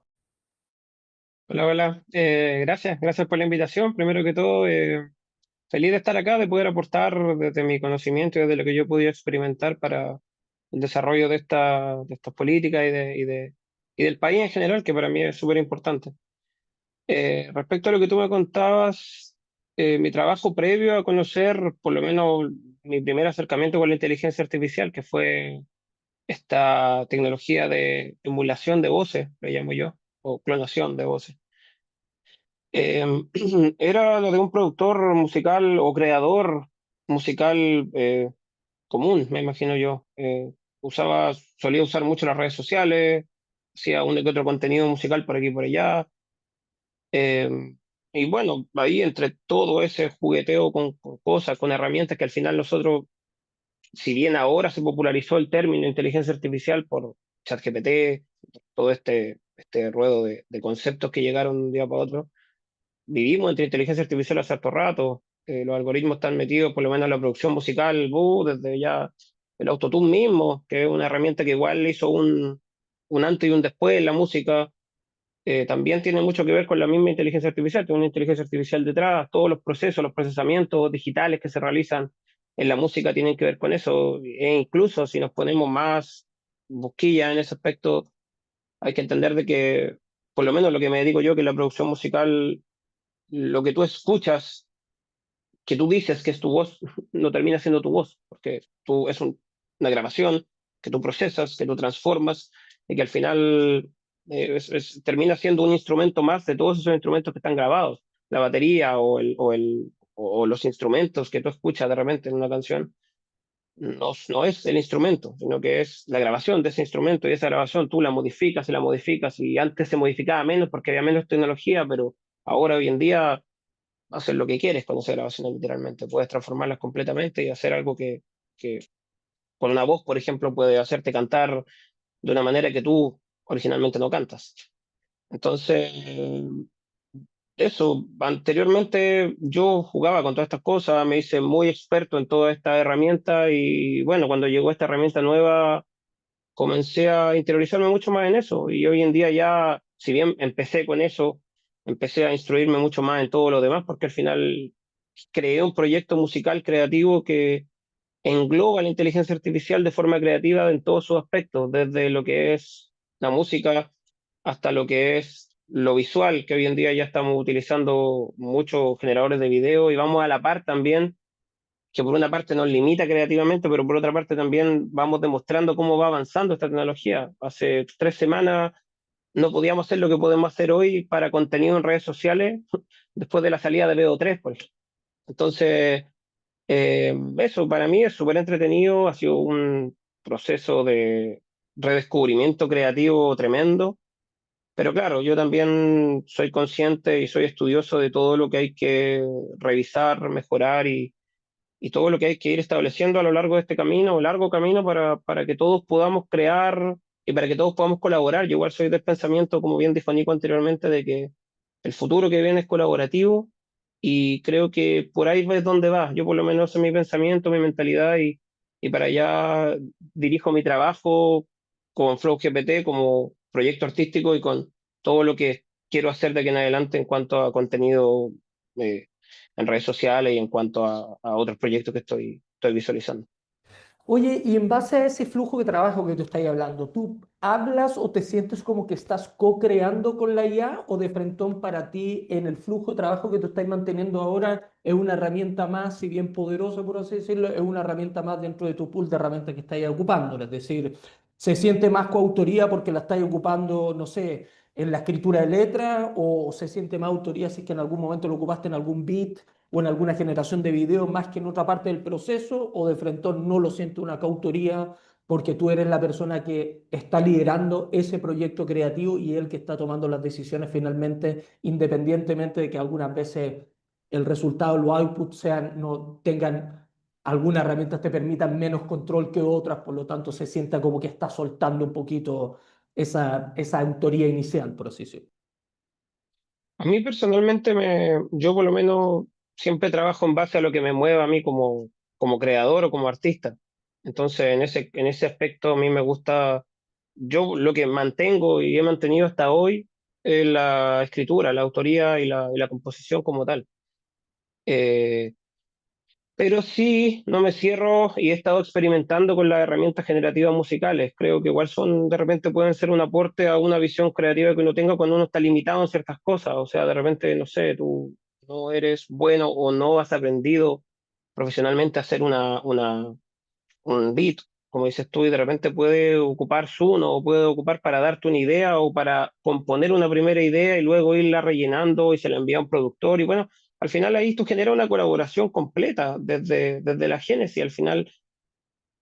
Hola, hola. Gracias por la invitación. Primero que todo, feliz de estar acá, de poder aportar desde mi conocimiento y desde lo que yo he podido experimentar para el desarrollo de estas políticas y del país en general, que para mí es súper importante. Respecto a lo que tú me contabas, mi trabajo previo a conocer, por lo menos mi primer acercamiento con la inteligencia artificial, que fue esta tecnología de emulación de voces, le llamo yo, o clonación de voces. Eh, Era lo de un productor musical o creador musical común, me imagino yo. Solía usar mucho las redes sociales, hacía uno que otro contenido musical por aquí y por allá. eh, y bueno, ahí entre todo ese jugueteo con cosas, con herramientas que al final nosotros, si bien ahora se popularizó el término inteligencia artificial por ChatGPT, todo este ruedo de conceptos que llegaron de un día para otro, vivimos entre inteligencia artificial hace harto rato. Los algoritmos están metidos, por lo menos en la producción musical, desde ya el autotune mismo, que es una herramienta que igual hizo un antes y un después en la música. También tiene mucho que ver con la misma inteligencia artificial, tiene una inteligencia artificial detrás, todos los procesos, los procesamientos digitales que se realizan en la música tienen que ver con eso, e incluso si nos ponemos más busquilla en ese aspecto, hay que entender de que, por lo menos lo que me dedico yo, que es la producción musical, lo que tú escuchas, que tú dices que es tu voz, no termina siendo tu voz, porque una grabación que tú procesas, que tú transformas, y que al final termina siendo un instrumento más de todos esos instrumentos que están grabados. La batería o los instrumentos que tú escuchas de repente en una canción, no es el instrumento, sino que es la grabación de ese instrumento, y esa grabación tú la modificas, y antes se modificaba menos porque había menos tecnología, pero ahora hoy en día hacer lo que quieres con esas grabaciones literalmente. Puedes transformarlas completamente y hacer algo que con una voz, por ejemplo, puede hacerte cantar de una manera que tú originalmente no cantas. Entonces, eso, anteriormente yo jugaba con todas estas cosas, me hice muy experto en toda esta herramienta y bueno, cuando llegó esta herramienta nueva, comencé a interiorizarme mucho más en eso y hoy en día ya, si bien empecé con eso, empecé a instruirme mucho más en todo lo demás porque al final creé un proyecto musical creativo que engloba la inteligencia artificial de forma creativa en todos sus aspectos, desde lo que es la música hasta lo que es lo visual, que hoy en día ya estamos utilizando muchos generadores de video y vamos a la par también, que por una parte nos limita creativamente, pero por otra parte también vamos demostrando cómo va avanzando esta tecnología. Hace 3 semanas no podíamos hacer lo que podemos hacer hoy para contenido en redes sociales después de la salida de VO3, por ejemplo. Entonces, eso para mí es súper entretenido, ha sido un proceso de redescubrimiento creativo tremendo, pero claro, yo también soy consciente y soy estudioso de todo lo que hay que revisar, mejorar y todo lo que hay que ir estableciendo a lo largo de este camino, largo camino para que todos podamos crear y para que todos podamos colaborar. Yo igual soy del pensamiento, como bien dijo Nico anteriormente, de que el futuro que viene es colaborativo y creo que por ahí es donde va. Yo por lo menos en mi pensamiento, mi mentalidad y para allá dirijo mi trabajo con Flow GPT como proyecto artístico y con todo lo que quiero hacer de aquí en adelante en cuanto a contenido eh, en redes sociales y en cuanto a otros proyectos que estoy visualizando. Oye, y en base a ese flujo de trabajo que tú estás hablando, ¿tú hablas o te sientes como que estás co-creando con la IA o de frentón para ti en el flujo de trabajo que tú estás manteniendo ahora es una herramienta más, si bien poderosa por así decirlo, es una herramienta más dentro de tu pool de herramientas que estás ocupando? Es decir, ¿se siente más coautoría porque la estás ocupando, no sé, en la escritura de letra o se siente más autoría si es que en algún momento lo ocupaste en algún beat o en alguna generación de video más que en otra parte del proceso, o de frente no lo siento una coautoría porque tú eres la persona que está liderando ese proyecto creativo y el que está tomando las decisiones finalmente, independientemente de que algunas veces el resultado, los outputs sean, no tengan, algunas herramientas te permitan menos control que otras, por lo tanto se sienta como que está soltando un poquito esa autoría inicial, por así decirlo. A mí personalmente, yo por lo menos siempre trabajo en base a lo que me mueva a mí como creador o como artista. Entonces, en ese aspecto a mí me gusta, yo lo que mantengo y he mantenido hasta hoy es la escritura, la autoría y la composición como tal. Eh, pero sí, no me cierro y he estado experimentando con las herramientas generativas musicales. Creo que igual de repente pueden ser un aporte a una visión creativa que uno tenga cuando uno está limitado en ciertas cosas. O sea, de repente, no sé, tú no eres bueno o no has aprendido profesionalmente a hacer un beat, como dices tú, y de repente puede ocupar Suno o puede ocupar para darte una idea o para componer una primera idea y luego irla rellenando y se la envía a un productor. Y bueno, al final ahí tú generas una colaboración completa desde la génesis. Al final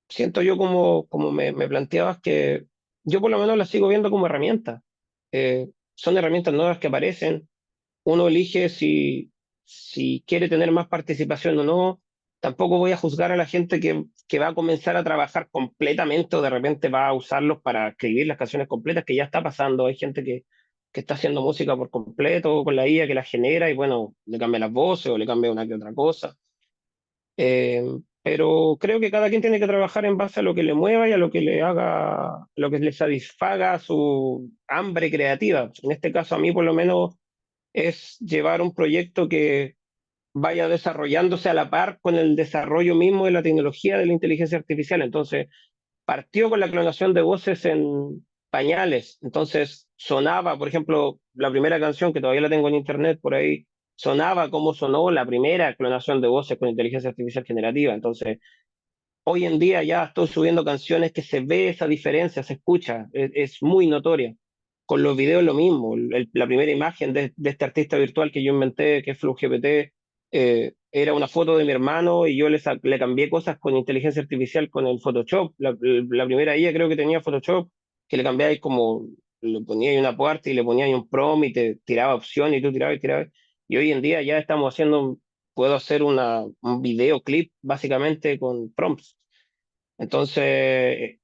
siento yo como me planteabas que yo por lo menos la sigo viendo como herramienta. Son herramientas nuevas que aparecen, uno elige si quiere tener más participación o no. Tampoco voy a juzgar a la gente que va a comenzar a trabajar completamente o de repente va a usarlos para escribir las canciones completas, que ya está pasando. Hay gente que está haciendo música por completo con la IA que la genera y bueno, le cambia las voces o le cambia una que otra cosa. Pero creo que cada quien tiene que trabajar en base a lo que le mueva y a lo que le haga, lo que le satisfaga su hambre creativa. En este caso, a mí por lo menos es llevar un proyecto que vaya desarrollándose a la par con el desarrollo mismo de la tecnología de la inteligencia artificial. Entonces, partió con la clonación de voces en pañales. Entonces, sonaba, por ejemplo, la primera canción que todavía la tengo en internet por ahí, sonaba como sonó la primera clonación de voces con inteligencia artificial generativa. Entonces, hoy en día ya estoy subiendo canciones que se ve esa diferencia, se escucha, es muy notoria. Con los videos lo mismo. La primera imagen de este artista virtual que yo inventé, que es FlowGPT, era una foto de mi hermano y yo le cambié cosas con inteligencia artificial con el Photoshop. La primera IA creo que tenía Photoshop, que le cambiáis como, le ponía una puerta y le ponía un prompt y te tiraba opciones y tú tirabas y tirabas. Y hoy en día ya estamos haciendo, puedo hacer un videoclip básicamente con prompts. Entonces,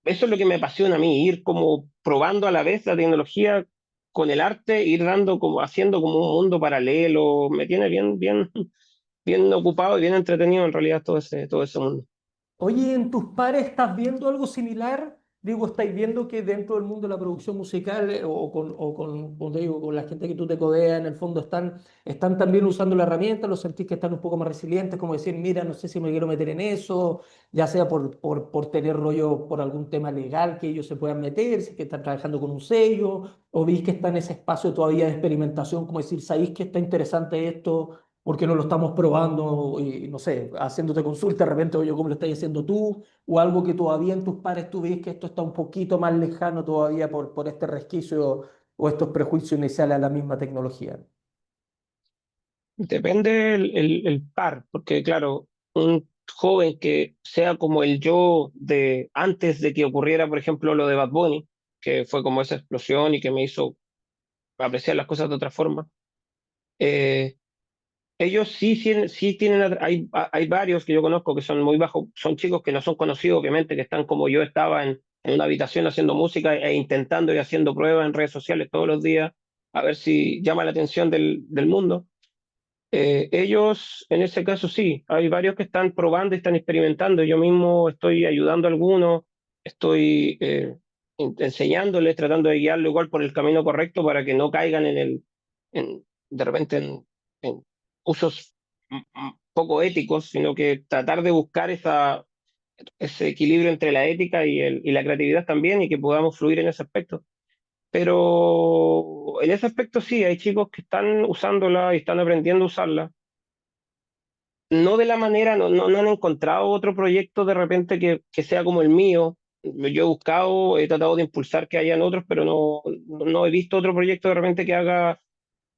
eso es lo que me apasiona a mí, ir como probando a la vez la tecnología con el arte, ir dando como, haciendo como un mundo paralelo, me tiene bien ocupado y bien entretenido en realidad todo ese mundo. Oye, ¿en tus pares estás viendo algo similar? Digo, ¿estáis viendo que dentro del mundo de la producción musical como te digo, con la gente que tú te codeas, en el fondo están también usando la herramienta? ¿Lo sentís que están un poco más resilientes? Como decir, mira, no sé si me quiero meter en eso, ya sea por tener rollo, por algún tema legal que ellos se puedan meter, si es que están trabajando con un sello, o veis que está en ese espacio todavía de experimentación, como decir, ¿sabéis que está interesante esto? ¿Por qué no lo estamos probando y, no sé, haciéndote consulta de repente, oye, ¿cómo lo estás haciendo tú? O algo que todavía en tus pares tú ves que esto está un poquito más lejano todavía por este resquicio o estos prejuicios iniciales a la misma tecnología. Depende el par, porque claro, un joven que sea como el yo de antes de que ocurriera, por ejemplo, lo de Bad Bunny, que fue como esa explosión y que me hizo apreciar las cosas de otra forma, eh, ellos sí tienen, hay varios que yo conozco que son muy bajos, son chicos que no son conocidos, obviamente, que están como yo estaba en una habitación haciendo música e intentando y haciendo pruebas en redes sociales todos los días, a ver si llama la atención del mundo. Ellos, en ese caso, sí, hay varios que están probando y están experimentando. Yo mismo estoy ayudando a algunos, estoy enseñándoles, tratando de guiarlo igual por el camino correcto para que no caigan de repente en usos poco éticos, sino que tratar de buscar ese equilibrio entre la ética y la creatividad también y que podamos fluir en ese aspecto. Pero en ese aspecto sí, hay chicos que están usándola y están aprendiendo a usarla no de la manera, no han encontrado otro proyecto de repente que sea como el mío. Yo he buscado, he tratado de impulsar que hayan otros, pero no he visto otro proyecto de repente que haga,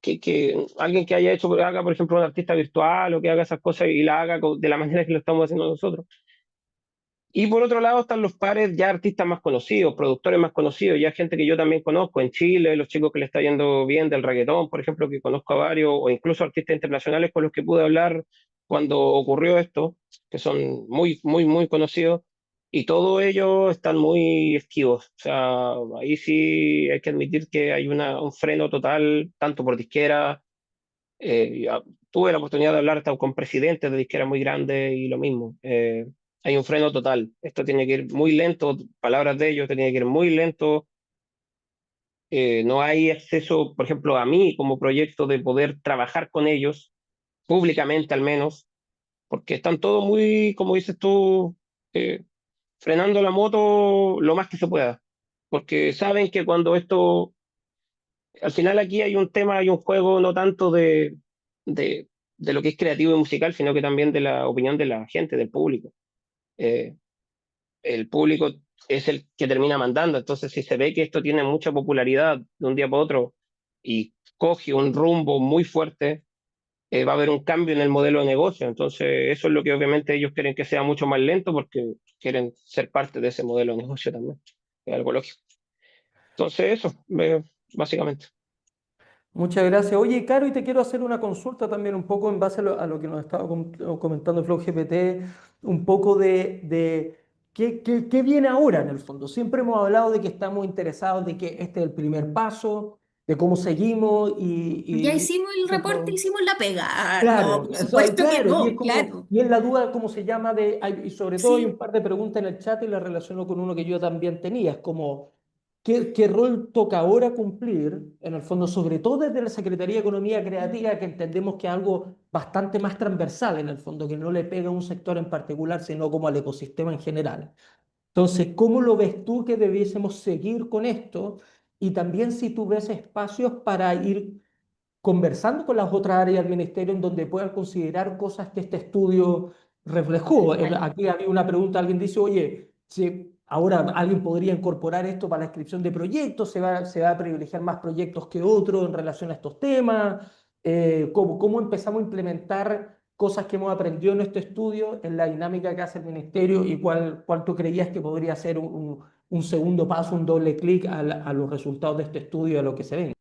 que alguien que haya hecho, haga, por ejemplo, un artista virtual o que haga esas cosas y la haga de la manera que lo estamos haciendo nosotros. Y por otro lado están los pares ya artistas más conocidos, productores más conocidos, ya gente que yo también conozco en Chile, los chicos que le está yendo bien del reggaetón, por ejemplo, que conozco a varios, o incluso artistas internacionales con los que pude hablar cuando ocurrió esto, que son muy conocidos, y todos ellos están muy esquivos. O sea, ahí sí hay que admitir que hay un freno total, tanto por disquera, tuve la oportunidad de hablar hasta con presidentes de disqueras muy grandes y lo mismo. Hay un freno total. Esto tiene que ir muy lento, palabras de ellos, tiene que ir muy lento. No hay acceso, por ejemplo, a mí como proyecto de poder trabajar con ellos, públicamente al menos, porque están todos muy, como dices tú, eh, frenando la moto lo más que se pueda. Porque saben que cuando esto al final aquí hay un tema, hay un juego no tanto de lo que es creativo y musical, sino que también de la opinión de la gente, del público. Eh, el público es el que termina mandando, entonces si se ve que esto tiene mucha popularidad de un día para otro y coge un rumbo muy fuerte, va a haber un cambio en el modelo de negocio. Entonces eso es lo que obviamente ellos quieren que sea mucho más lento porque quieren ser parte de ese modelo de negocio también. Es algo lógico. Entonces eso, básicamente. Muchas gracias. Oye, Caro, y te quiero hacer una consulta también un poco en base a lo que nos estaba comentando Flow GPT, un poco de qué viene ahora en el fondo. Siempre hemos hablado de que estamos interesados, de que este es el primer paso, de cómo seguimos Ya hicimos el reporte, eso, hicimos la pega. Ah, no, claro, por eso hay supuesto que claro, y es no, como, claro. y es la duda cómo se llama y sobre todo hay un Sí, par de preguntas en el chat y las relaciono con uno que yo también tenía, es como, ¿qué rol toca ahora cumplir, en el fondo, sobre todo desde la Secretaría de Economía Creativa, que entendemos que es algo bastante más transversal en el fondo, que no le pega a un sector en particular, sino como al ecosistema en general? Entonces, ¿cómo lo ves tú que debiésemos seguir con esto? Y también si tú ves espacios para ir conversando con las otras áreas del ministerio en donde puedan considerar cosas que este estudio reflejó. tal cual. Aquí había una pregunta, alguien dice, oye, si ahora alguien podría incorporar esto para la inscripción de proyectos, se va a privilegiar más proyectos que otros en relación a estos temas. ¿Cómo empezamos a implementar cosas que hemos aprendido en este estudio en la dinámica que hace el ministerio y cuál tú creías que podría ser un segundo paso, un doble clic a los resultados de este estudio, a lo que se ven?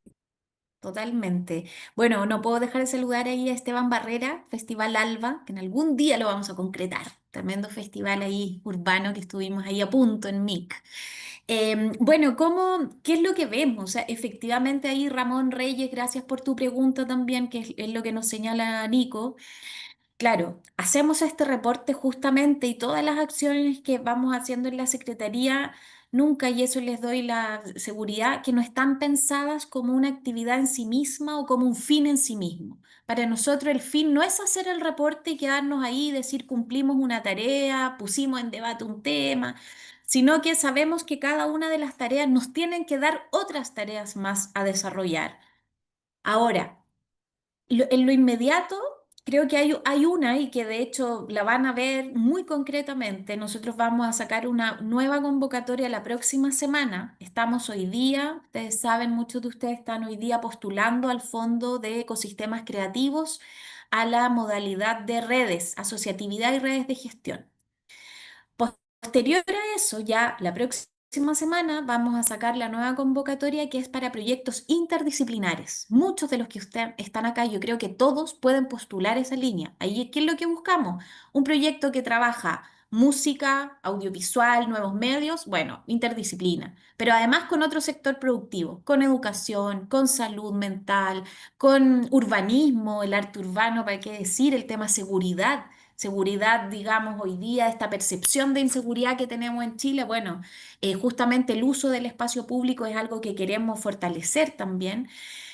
Totalmente. Bueno, no puedo dejar de saludar ahí a Esteban Barrera, Festival Alba, que en algún día lo vamos a concretar. Tremendo festival ahí urbano que estuvimos ahí a punto en MIC. Bueno, ¿qué es lo que vemos? O sea, efectivamente ahí Ramón Reyes, gracias por tu pregunta también, que es lo que nos señala Nico. Claro, hacemos este reporte justamente y todas las acciones que vamos haciendo en la Secretaría, nunca, y eso les doy la seguridad, que no están pensadas como una actividad en sí misma o como un fin en sí mismo. Para nosotros el fin no es hacer el reporte y quedarnos ahí y decir cumplimos una tarea, pusimos en debate un tema, sino que sabemos que cada una de las tareas nos tienen que dar otras tareas más a desarrollar. Ahora, en lo inmediato, creo que hay una y que de hecho la van a ver muy concretamente. Nosotros vamos a sacar una nueva convocatoria la próxima semana. Estamos hoy día, ustedes saben, muchos de ustedes están hoy día postulando al Fondo de Ecosistemas Creativos a la modalidad de redes, asociatividad y redes de gestión. Posterior a eso, ya la próxima semana vamos a sacar la nueva convocatoria que es para proyectos interdisciplinares. Muchos de los que ustedes están acá, yo creo que todos pueden postular esa línea. Ahí, ¿qué es lo que buscamos? Un proyecto que trabaja música, audiovisual, nuevos medios, bueno, interdisciplina, pero además con otro sector productivo, con educación, con salud mental, con urbanismo, el arte urbano, ¿para qué decir? El tema seguridad. Seguridad, digamos, hoy día, esta percepción de inseguridad que tenemos en Chile, bueno, justamente el uso del espacio público es algo que queremos fortalecer también.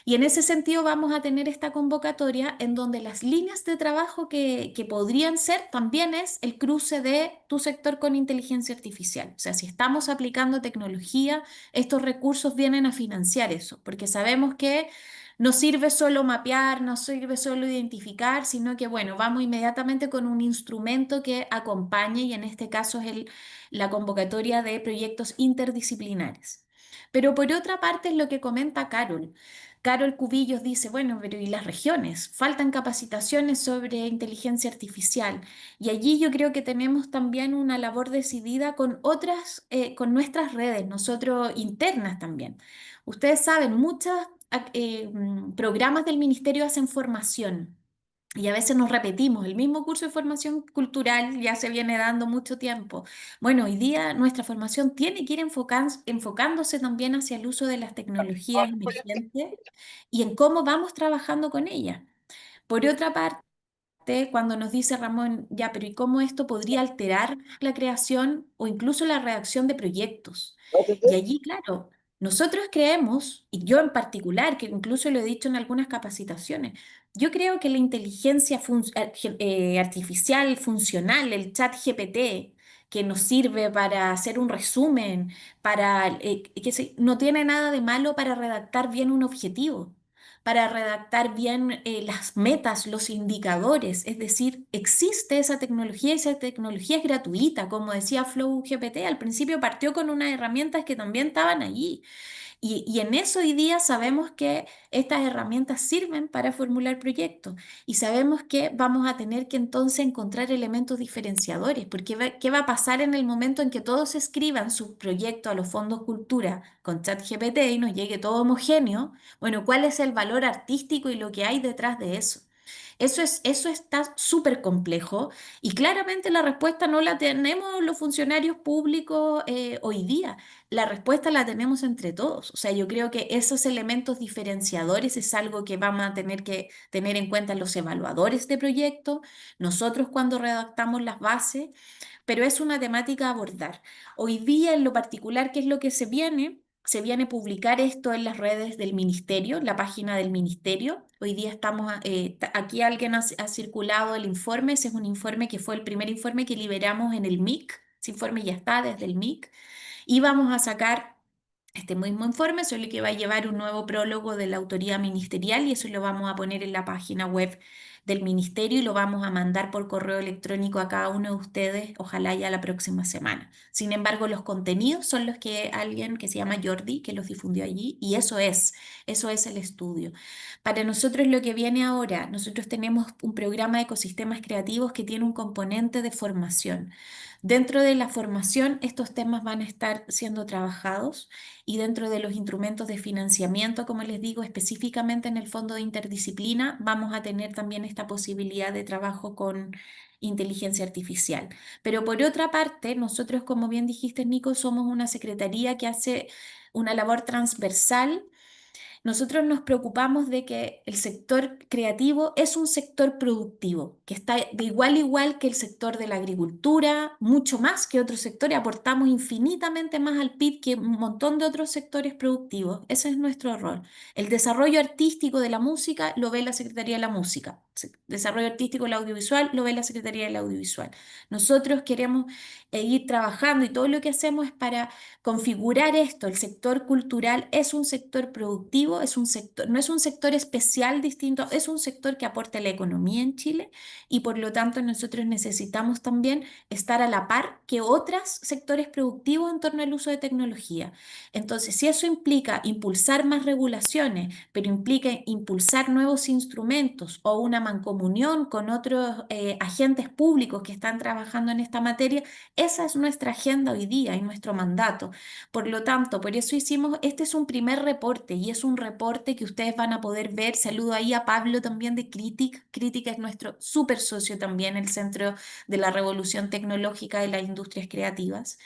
Y en ese sentido vamos a tener esta convocatoria en donde las líneas de trabajo que podrían ser también es el cruce de tu sector con inteligencia artificial. O sea, si estamos aplicando tecnología, estos recursos vienen a financiar eso, porque sabemos que no sirve solo mapear, no sirve solo identificar, sino que, bueno, vamos inmediatamente con un instrumento que acompañe y en este caso es la convocatoria de proyectos interdisciplinares. Pero por otra parte es lo que comenta Carol. Carol Cubillos dice, bueno, pero ¿y las regiones? Faltan capacitaciones sobre inteligencia artificial. Y allí yo creo que tenemos también una labor decidida con otras, con nuestras redes, nosotros internas también. Ustedes saben, muchas programas del ministerio hacen formación y a veces nos repetimos, el mismo curso de formación cultural ya se viene dando mucho tiempo. Bueno, hoy día nuestra formación tiene que ir enfocándose también hacia el uso de las tecnologías emergentes y en cómo vamos trabajando con ellas. Por otra parte, cuando nos dice Ramón, ya, pero ¿y cómo esto podría alterar la creación o incluso la redacción de proyectos? Y allí, claro, nosotros creemos, y yo en particular, que incluso lo he dicho en algunas capacitaciones, yo creo que la inteligencia artificial funcional, el chat GPT, que nos sirve para hacer un resumen, no tiene nada de malo para redactar bien un objetivo, para redactar bien las metas, los indicadores. Es decir, existe esa tecnología y esa tecnología es gratuita. Como decía Flow GPT, al principio partió con unas herramientas que también estaban allí. Y en eso hoy día sabemos que estas herramientas sirven para formular proyectos y sabemos que vamos a tener que entonces encontrar elementos diferenciadores, porque ¿qué va a pasar en el momento en que todos escriban su proyecto a los fondos cultura con ChatGPT y nos llegue todo homogéneo? Bueno, ¿cuál es el valor artístico y lo que hay detrás de eso? Eso está súper complejo y claramente la respuesta no la tenemos los funcionarios públicos hoy día. La respuesta la tenemos entre todos. O sea, yo creo que esos elementos diferenciadores es algo que vamos a tener que tener en cuenta los evaluadores de proyectos, nosotros cuando redactamos las bases, pero es una temática a abordar. Hoy día, en lo particular, ¿qué es lo que se viene? Se viene a publicar esto en las redes del ministerio, en la página del ministerio. Hoy día estamos, aquí alguien ha circulado el informe, ese es un informe que fue el primer informe que liberamos en el MIC, ese informe ya está desde el MIC, y vamos a sacar este mismo informe, solo que va a llevar un nuevo prólogo de la autoría ministerial y eso lo vamos a poner en la página web del ministerio y lo vamos a mandar por correo electrónico a cada uno de ustedes, ojalá ya la próxima semana. Sin embargo, los contenidos son los que alguien que se llama Jordi, que los difundió allí, y eso es el estudio. Para nosotros lo que viene ahora, nosotros tenemos un programa de ecosistemas creativos que tiene un componente de formación. Dentro de la formación, estos temas van a estar siendo trabajados y dentro de los instrumentos de financiamiento, como les digo, específicamente en el Fondo de Interdisciplina, vamos a tener también esta posibilidad de trabajo con inteligencia artificial. Pero por otra parte, nosotros, como bien dijiste, Nico, somos una secretaría que hace una labor transversal nosotros nos preocupamos de que el sector creativo es un sector productivo, que está de igual a igual que el sector de la agricultura, mucho más que otros sectores, aportamos infinitamente más al PIB que un montón de otros sectores productivos. Ese es nuestro rol. El desarrollo artístico de la música lo ve la Secretaría de la Música. Desarrollo artístico del audiovisual lo ve la Secretaría del Audiovisual. Nosotros queremos ir trabajando y todo lo que hacemos es para configurar esto. El sector cultural es un sector productivo, es un sector, no es un sector especial distinto, es un sector que aporta a la economía en Chile y por lo tanto nosotros necesitamos también estar a la par que otros sectores productivos en torno al uso de tecnología. Entonces, si eso implica impulsar más regulaciones, pero implica impulsar nuevos instrumentos o una mancomunión con otros agentes públicos que están trabajando en esta materia, esa es nuestra agenda hoy día y nuestro mandato. Por lo tanto, por eso hicimos, este es un primer reporte y es un reporte que ustedes van a poder ver. Saludo ahí a Pablo también de Critic. Critic es nuestro súper socio también, el Centro de la Revolución Tecnológica de las Industrias Creativas.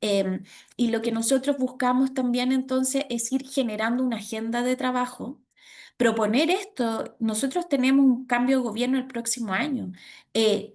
Em, y lo que nosotros buscamos también entonces es ir generando una agenda de trabajo. Proponer esto, nosotros tenemos un cambio de gobierno el próximo año.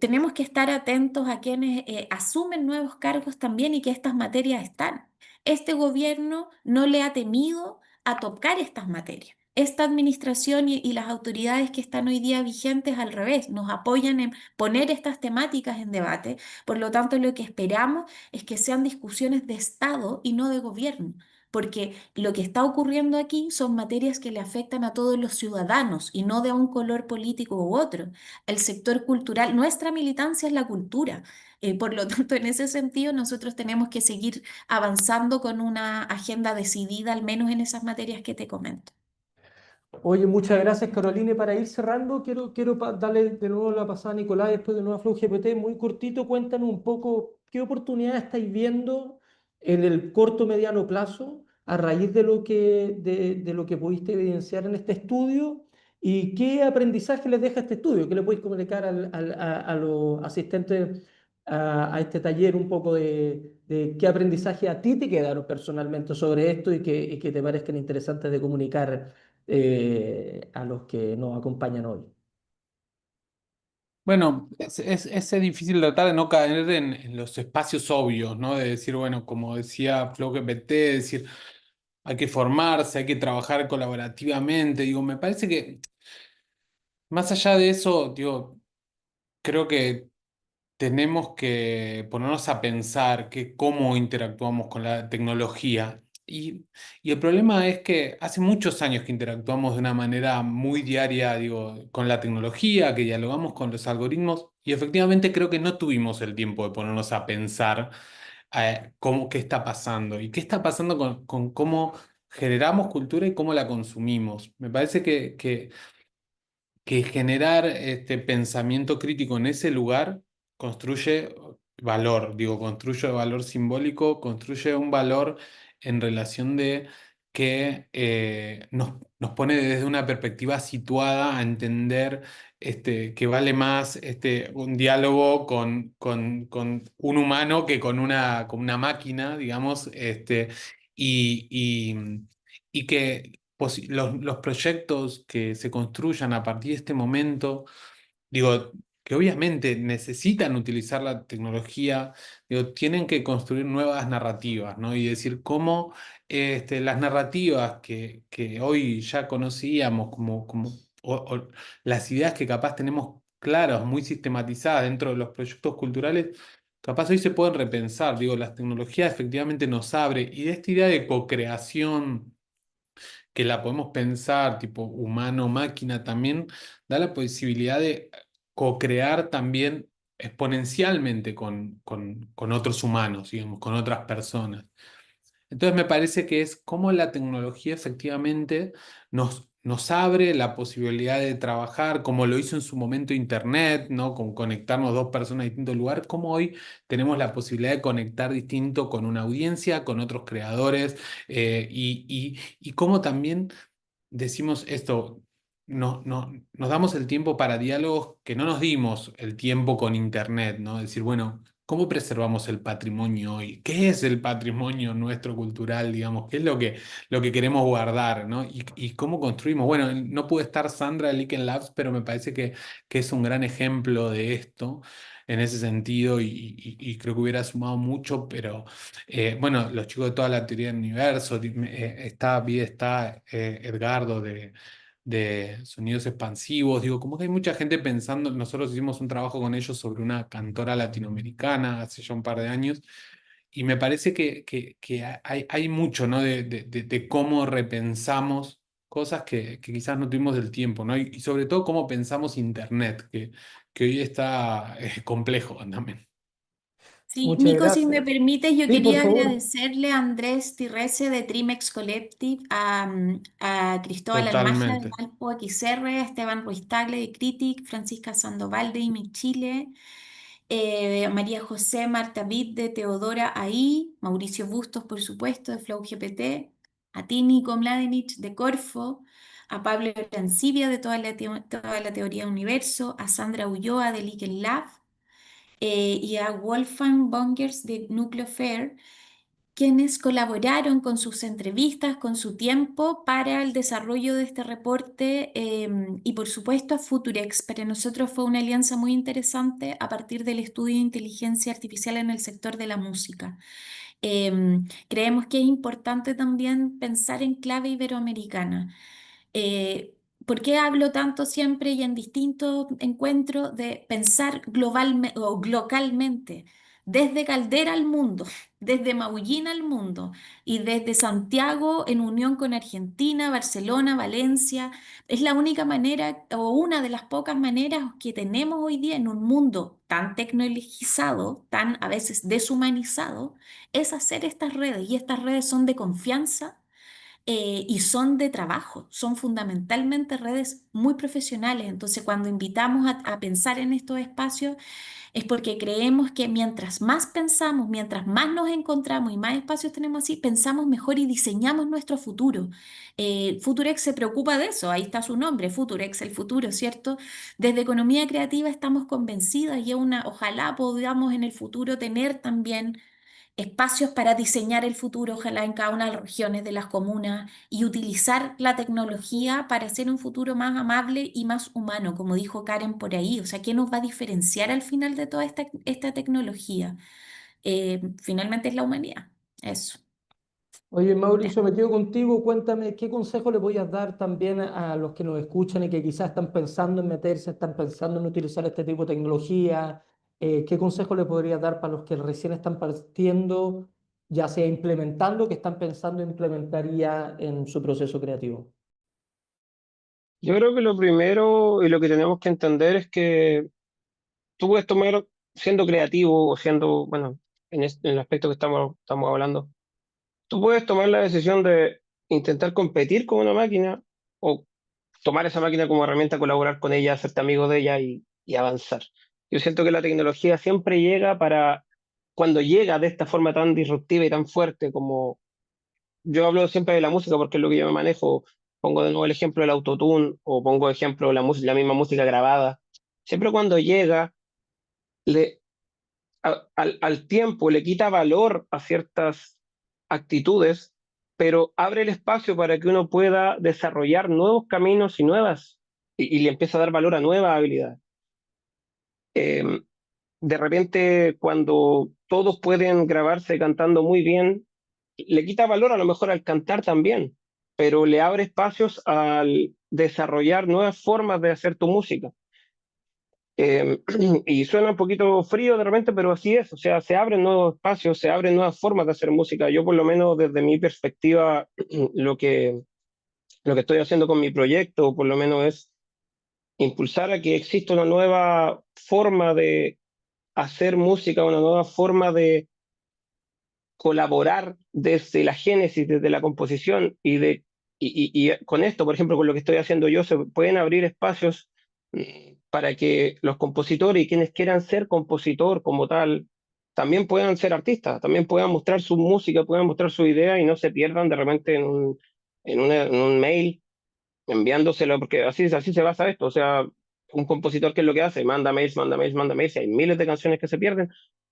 Tenemos que estar atentos a quienes asumen nuevos cargos también y que estas materias están. Este gobierno no le ha temido a tocar estas materias. Esta administración y las autoridades que están hoy día vigentes al revés, nos apoyan en poner estas temáticas en debate. Por lo tanto, lo que esperamos es que sean discusiones de Estado y no de gobierno, porque lo que está ocurriendo aquí son materias que le afectan a todos los ciudadanos y no de un color político u otro. El sector cultural, nuestra militancia es la cultura. Por lo tanto, en ese sentido, nosotros tenemos que seguir avanzando con una agenda decidida, al menos en esas materias que te comento. Oye, muchas gracias, Carolina. Y para ir cerrando, quiero darle de nuevo la pasada a Nicolás, después de nuevo a Flow GPT. Muy cortito, cuéntanos un poco qué oportunidades estáis viendo en el corto mediano plazo a raíz de lo que pudiste evidenciar en este estudio y qué aprendizaje les deja este estudio, qué le podéis comunicar a los asistentes a este taller un poco de qué aprendizaje a ti te quedaron personalmente sobre esto y que te parezcan interesantes de comunicar a los que nos acompañan hoy. Bueno, es difícil tratar de no caer en los espacios obvios, ¿no? De decir, bueno, como decía Flow GPT, decir, hay que formarse, hay que trabajar colaborativamente. Digo, me parece que más allá de eso, digo, creo que tenemos que ponernos a pensar que cómo interactuamos con la tecnología. Y el problema es que hace muchos años que interactuamos de una manera muy diaria, digo, con la tecnología, que dialogamos con los algoritmos, y efectivamente creo que no tuvimos el tiempo de ponernos a pensar qué está pasando y qué está pasando con cómo generamos cultura y cómo la consumimos. Me parece que generar este pensamiento crítico en ese lugar construye valor, digo, construye valor simbólico, construye un valor en relación de que nos pone desde una perspectiva situada a entender que vale más un diálogo con un humano que con una máquina, digamos, y, y que los proyectos que se construyan a partir de este momento, digo, que obviamente necesitan utilizar la tecnología, digo, tienen que construir nuevas narrativas, ¿no? Y decir cómo las narrativas que hoy ya conocíamos, o las ideas que capaz tenemos claras, muy sistematizadas dentro de los proyectos culturales, capaz hoy se pueden repensar. Digo, la tecnología efectivamente nos abre, y de esta idea de co-creación que la podemos pensar tipo humano-máquina también, da la posibilidad de co-crear también exponencialmente con otros humanos, digamos, con otras personas. Entonces me parece que es como la tecnología efectivamente nos abre la posibilidad de trabajar, como lo hizo en su momento Internet, ¿no? Con conectarnos dos personas a distintos lugares, como hoy tenemos la posibilidad de conectar distinto con una audiencia, con otros creadores, y cómo también decimos esto, nos damos el tiempo para diálogos que no nos dimos el tiempo con Internet, ¿no? Decir, bueno, ¿Cómo preservamos el patrimonio hoy? ¿Qué es el patrimonio nuestro cultural, digamos? ¿Qué es lo que queremos guardar, ¿no? Y cómo construimos. Bueno, no pudo estar Sandra de Liken Labs, pero me parece que es un gran ejemplo de esto en ese sentido y creo que hubiera sumado mucho, pero bueno, los chicos de toda la teoría del universo, está Edgardo de sonidos expansivos, digo, como que hay mucha gente pensando, nosotros hicimos un trabajo con ellos sobre una cantora latinoamericana hace ya un par de años, y me parece que hay mucho, ¿no? De cómo repensamos cosas que quizás no tuvimos del tiempo, ¿no? Y sobre todo cómo pensamos Internet, que hoy está complejo también. Sí, Muchas Nico, si me gracias. permites, yo Sí, por quería favor. agradecerle a Andrés Tirrese de Trimex Collective, a Cristóbal Almagia de Totalmente. Valpo XR, a Esteban Ruiz Tagle de Critic, Francisca Sandoval de IMI Chile, María José Marta Vid de Teodora AI, Mauricio Bustos, por supuesto, de Flow GPT, a ti, Nico Mladenovic de Corfo, a Pablo Arancibia de toda la teoría del universo, a Sandra Ulloa de Liken Lab, y a Wolfgang Bongers de Nuclear Fair, quienes colaboraron con sus entrevistas, con su tiempo para el desarrollo de este reporte, y por supuesto a Futurex. Para nosotros fue una alianza muy interesante a partir del estudio de inteligencia artificial en el sector de la música. Creemos que es importante también pensar en clave iberoamericana. ¿Por qué hablo tanto siempre y en distintos encuentros de pensar globalmente o localmente? Desde Caldera al mundo, desde Maullín al mundo y desde Santiago en unión con Argentina, Barcelona, Valencia. Es la única manera o una de las pocas maneras que tenemos hoy día en un mundo tan tecnologizado, tan a veces deshumanizado, es hacer estas redes, y estas redes son de confianza, y son de trabajo, son fundamentalmente redes muy profesionales. Entonces, cuando invitamos a pensar en estos espacios, es porque creemos que mientras más pensamos, mientras más nos encontramos y más espacios tenemos así, pensamos mejor y diseñamos nuestro futuro. Futurex se preocupa de eso, ahí está su nombre, Futurex, el futuro, ¿cierto? Desde Economía Creativa estamos convencidas y ojalá podamos en el futuro tener también espacios para diseñar el futuro, ojalá en cada una de las regiones de las comunas, y utilizar la tecnología para hacer un futuro más amable y más humano, como dijo Karen por ahí. O sea, ¿qué nos va a diferenciar al final de toda esta tecnología? Finalmente es la humanidad. Eso. Oye, Ya. Mauricio, me quedo contigo. Cuéntame, ¿qué consejo le voy a dar también a los que nos escuchan y que quizás están pensando en meterse, están pensando en utilizar este tipo de tecnología? ¿Qué consejo le podrías dar para los que recién están partiendo, ya sea implementando, que están pensando implementar ya en su proceso creativo? Yo creo que lo primero y lo que tenemos que entender es que tú puedes tomar, siendo creativo o siendo, bueno, en el aspecto que estamos hablando, tú puedes tomar la decisión de intentar competir con una máquina o tomar esa máquina como herramienta, colaborar con ella, hacerte amigo de ella y avanzar. Yo siento que la tecnología siempre llega para, cuando llega de esta forma tan disruptiva y tan fuerte como yo hablo siempre de la música porque es lo que yo me manejo, pongo de nuevo el ejemplo del autotune o pongo de ejemplo la misma música grabada. Siempre cuando llega, le, al tiempo le quita valor a ciertas actitudes, pero abre el espacio para que uno pueda desarrollar nuevos caminos y y le empieza a dar valor a nuevas habilidades. Eh, de repente, cuando todos pueden grabarse cantando muy bien, le quita valor a lo mejor al cantar también, pero le abre espacios al desarrollar nuevas formas de hacer tu música. Y suena un poquito frío de repente, pero así es, o sea, se abren nuevos espacios, se abren nuevas formas de hacer música. Yo por lo menos desde mi perspectiva, lo que estoy haciendo con mi proyecto, por lo menos es impulsar a que exista una nueva forma de hacer música, una nueva forma de colaborar desde la génesis, desde la composición y con esto, por ejemplo, con lo que estoy haciendo yo, se pueden abrir espacios para que los compositores y quienes quieran ser compositor como tal, también puedan ser artistas, también puedan mostrar su música, puedan mostrar su idea y no se pierdan de repente en un mail enviándoselo, porque así se basa esto, o sea, un compositor, ¿qué es lo que hace? Manda mails, manda mails, manda mails, y hay miles de canciones que se pierden,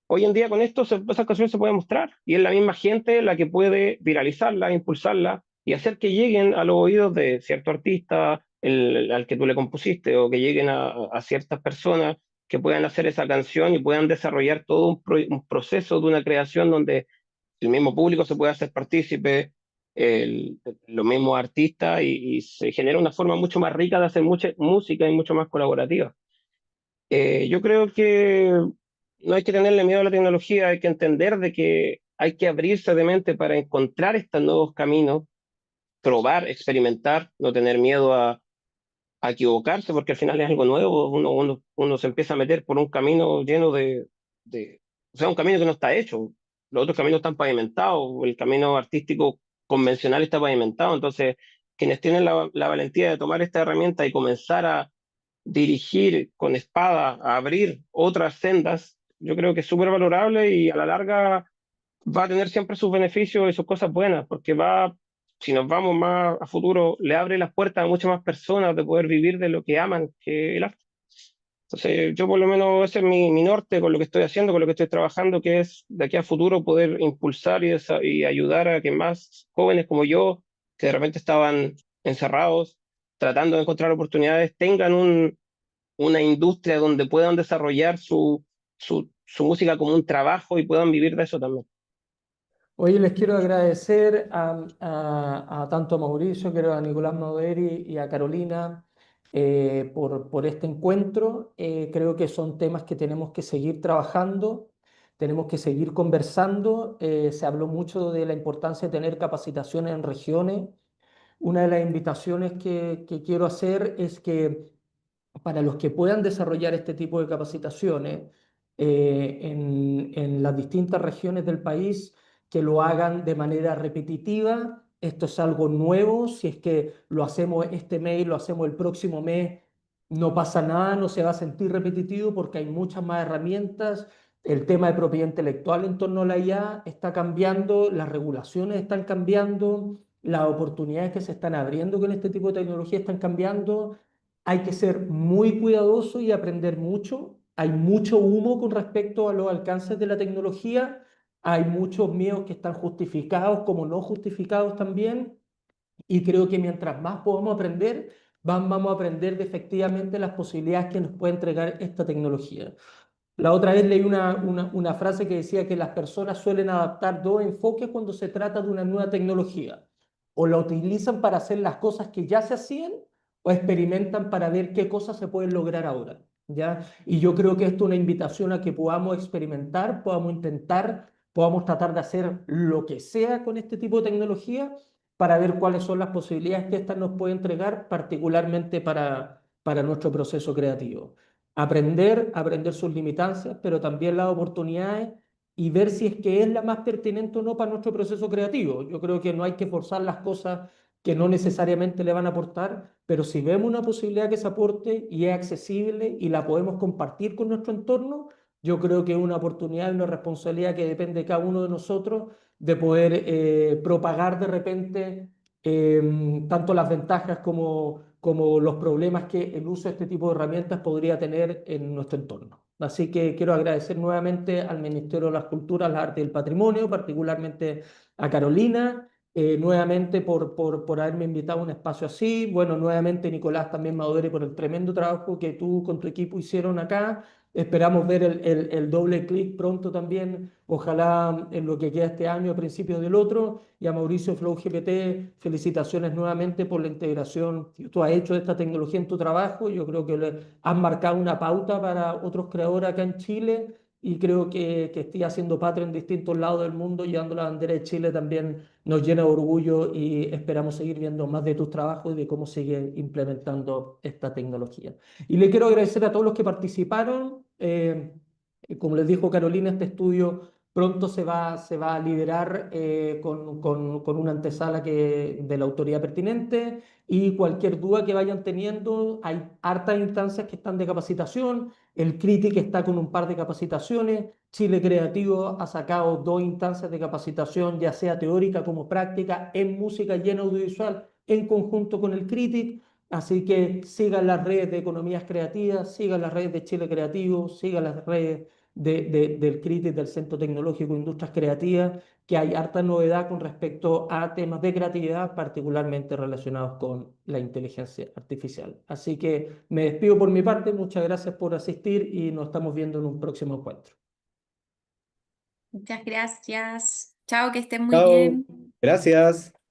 hoy en día con esto esa canción se puede mostrar y es la misma gente la que puede viralizarla, impulsarla y hacer que lleguen a los oídos de cierto artista al que tú le compusiste o que lleguen a ciertas personas que puedan hacer esa canción y puedan desarrollar todo un proceso de una creación donde el mismo público se puede hacer partícipe, los mismos artistas y se genera una forma mucho más rica de hacer mucha música y mucho más colaborativa. Yo creo que no hay que tenerle miedo a la tecnología, hay que entender de que hay que abrirse de mente para encontrar estos nuevos caminos, probar, experimentar, no tener miedo a equivocarse, porque al final es algo nuevo, uno se empieza a meter por un camino lleno o sea, un camino que no está hecho, los otros caminos están pavimentados, el camino artístico convencional está pavimentado, entonces quienes tienen la valentía de tomar esta herramienta y comenzar a dirigir con espada, a abrir otras sendas, yo creo que es súper valorable y a la larga va a tener siempre sus beneficios y sus cosas buenas, porque si nos vamos más a futuro, le abre las puertas a muchas más personas de poder vivir de lo que aman, que el arte. Entonces, yo por lo menos ese es mi norte con lo que estoy haciendo, con lo que estoy trabajando, que es de aquí a futuro poder impulsar y ayudar a que más jóvenes como yo, que de repente estaban encerrados, tratando de encontrar oportunidades, tengan una industria donde puedan desarrollar su música como un trabajo y puedan vivir de eso también. Oye, les quiero agradecer a tanto a Mauricio, quiero a Nicolás Mauderi y a Carolina por este encuentro. Creo que son temas que tenemos que seguir trabajando, tenemos que seguir conversando. Se habló mucho de la importancia de tener capacitaciones en regiones. Una de las invitaciones que quiero hacer es que para los que puedan desarrollar este tipo de capacitaciones en las distintas regiones del país, que lo hagan de manera repetitiva. Esto es algo nuevo, si es que lo hacemos este mes, lo hacemos el próximo mes, no pasa nada, no se va a sentir repetitivo porque hay muchas más herramientas. El tema de propiedad intelectual en torno a la IA está cambiando, las regulaciones están cambiando, las oportunidades que se están abriendo con este tipo de tecnología están cambiando. Hay que ser muy cuidadoso y aprender mucho. Hay mucho humo con respecto a los alcances de la tecnología. Hay muchos miedos que están justificados como no justificados también. Y creo que mientras más podamos aprender, vamos a aprender de efectivamente las posibilidades que nos puede entregar esta tecnología. La otra vez leí una frase que decía que las personas suelen adaptar dos enfoques cuando se trata de una nueva tecnología. O la utilizan para hacer las cosas que ya se hacían o experimentan para ver qué cosas se pueden lograr ahora, ¿ya? Y yo creo que esto es una invitación a que podamos experimentar, podamos intentar, podamos tratar de hacer lo que sea con este tipo de tecnología para ver cuáles son las posibilidades que esta nos puede entregar, particularmente para nuestro proceso creativo. Aprender sus limitancias, pero también las oportunidades y ver si es que es la más pertinente o no para nuestro proceso creativo. Yo creo que no hay que forzar las cosas que no necesariamente le van a aportar, pero si vemos una posibilidad que se aporte y es accesible y la podemos compartir con nuestro entorno, yo creo que es una oportunidad y una responsabilidad que depende de cada uno de nosotros de poder propagar de repente tanto las ventajas como los problemas que el uso de este tipo de herramientas podría tener en nuestro entorno. Así que quiero agradecer nuevamente al Ministerio de las Culturas, las Artes y el Patrimonio, particularmente a Carolina, nuevamente por haberme invitado a un espacio así. Bueno, nuevamente Nicolás también Maudere por el tremendo trabajo que tú con tu equipo hicieron acá. Esperamos ver el doble clic pronto también, ojalá en lo que queda este año, a principios del otro. Y a Mauricio Flow GPT, felicitaciones nuevamente por la integración que tú has hecho de esta tecnología en tu trabajo. Yo creo que le has marcado una pauta para otros creadores acá en Chile y creo que estés haciendo patria en distintos lados del mundo, llevando la bandera de Chile también nos llena de orgullo y esperamos seguir viendo más de tus trabajos y de cómo sigue implementando esta tecnología. Y le quiero agradecer a todos los que participaron. Como les dijo Carolina, este estudio pronto se va a liberar con una antesala de la autoridad pertinente y cualquier duda que vayan teniendo, hay hartas instancias que están de capacitación, el CRITIC está con un par de capacitaciones, Chile Creativo ha sacado 2 instancias de capacitación, ya sea teórica como práctica, en música y en audiovisual, en conjunto con el CRITIC. Así que sigan las redes de economías creativas, sigan las redes de Chile Creativo, sigan las redes del CRITIS, del Centro Tecnológico de Industrias Creativas, que hay harta novedad con respecto a temas de creatividad, particularmente relacionados con la inteligencia artificial. Así que me despido por mi parte, muchas gracias por asistir y nos estamos viendo en un próximo encuentro. Muchas gracias. Chao, que estén muy Chao, bien. gracias.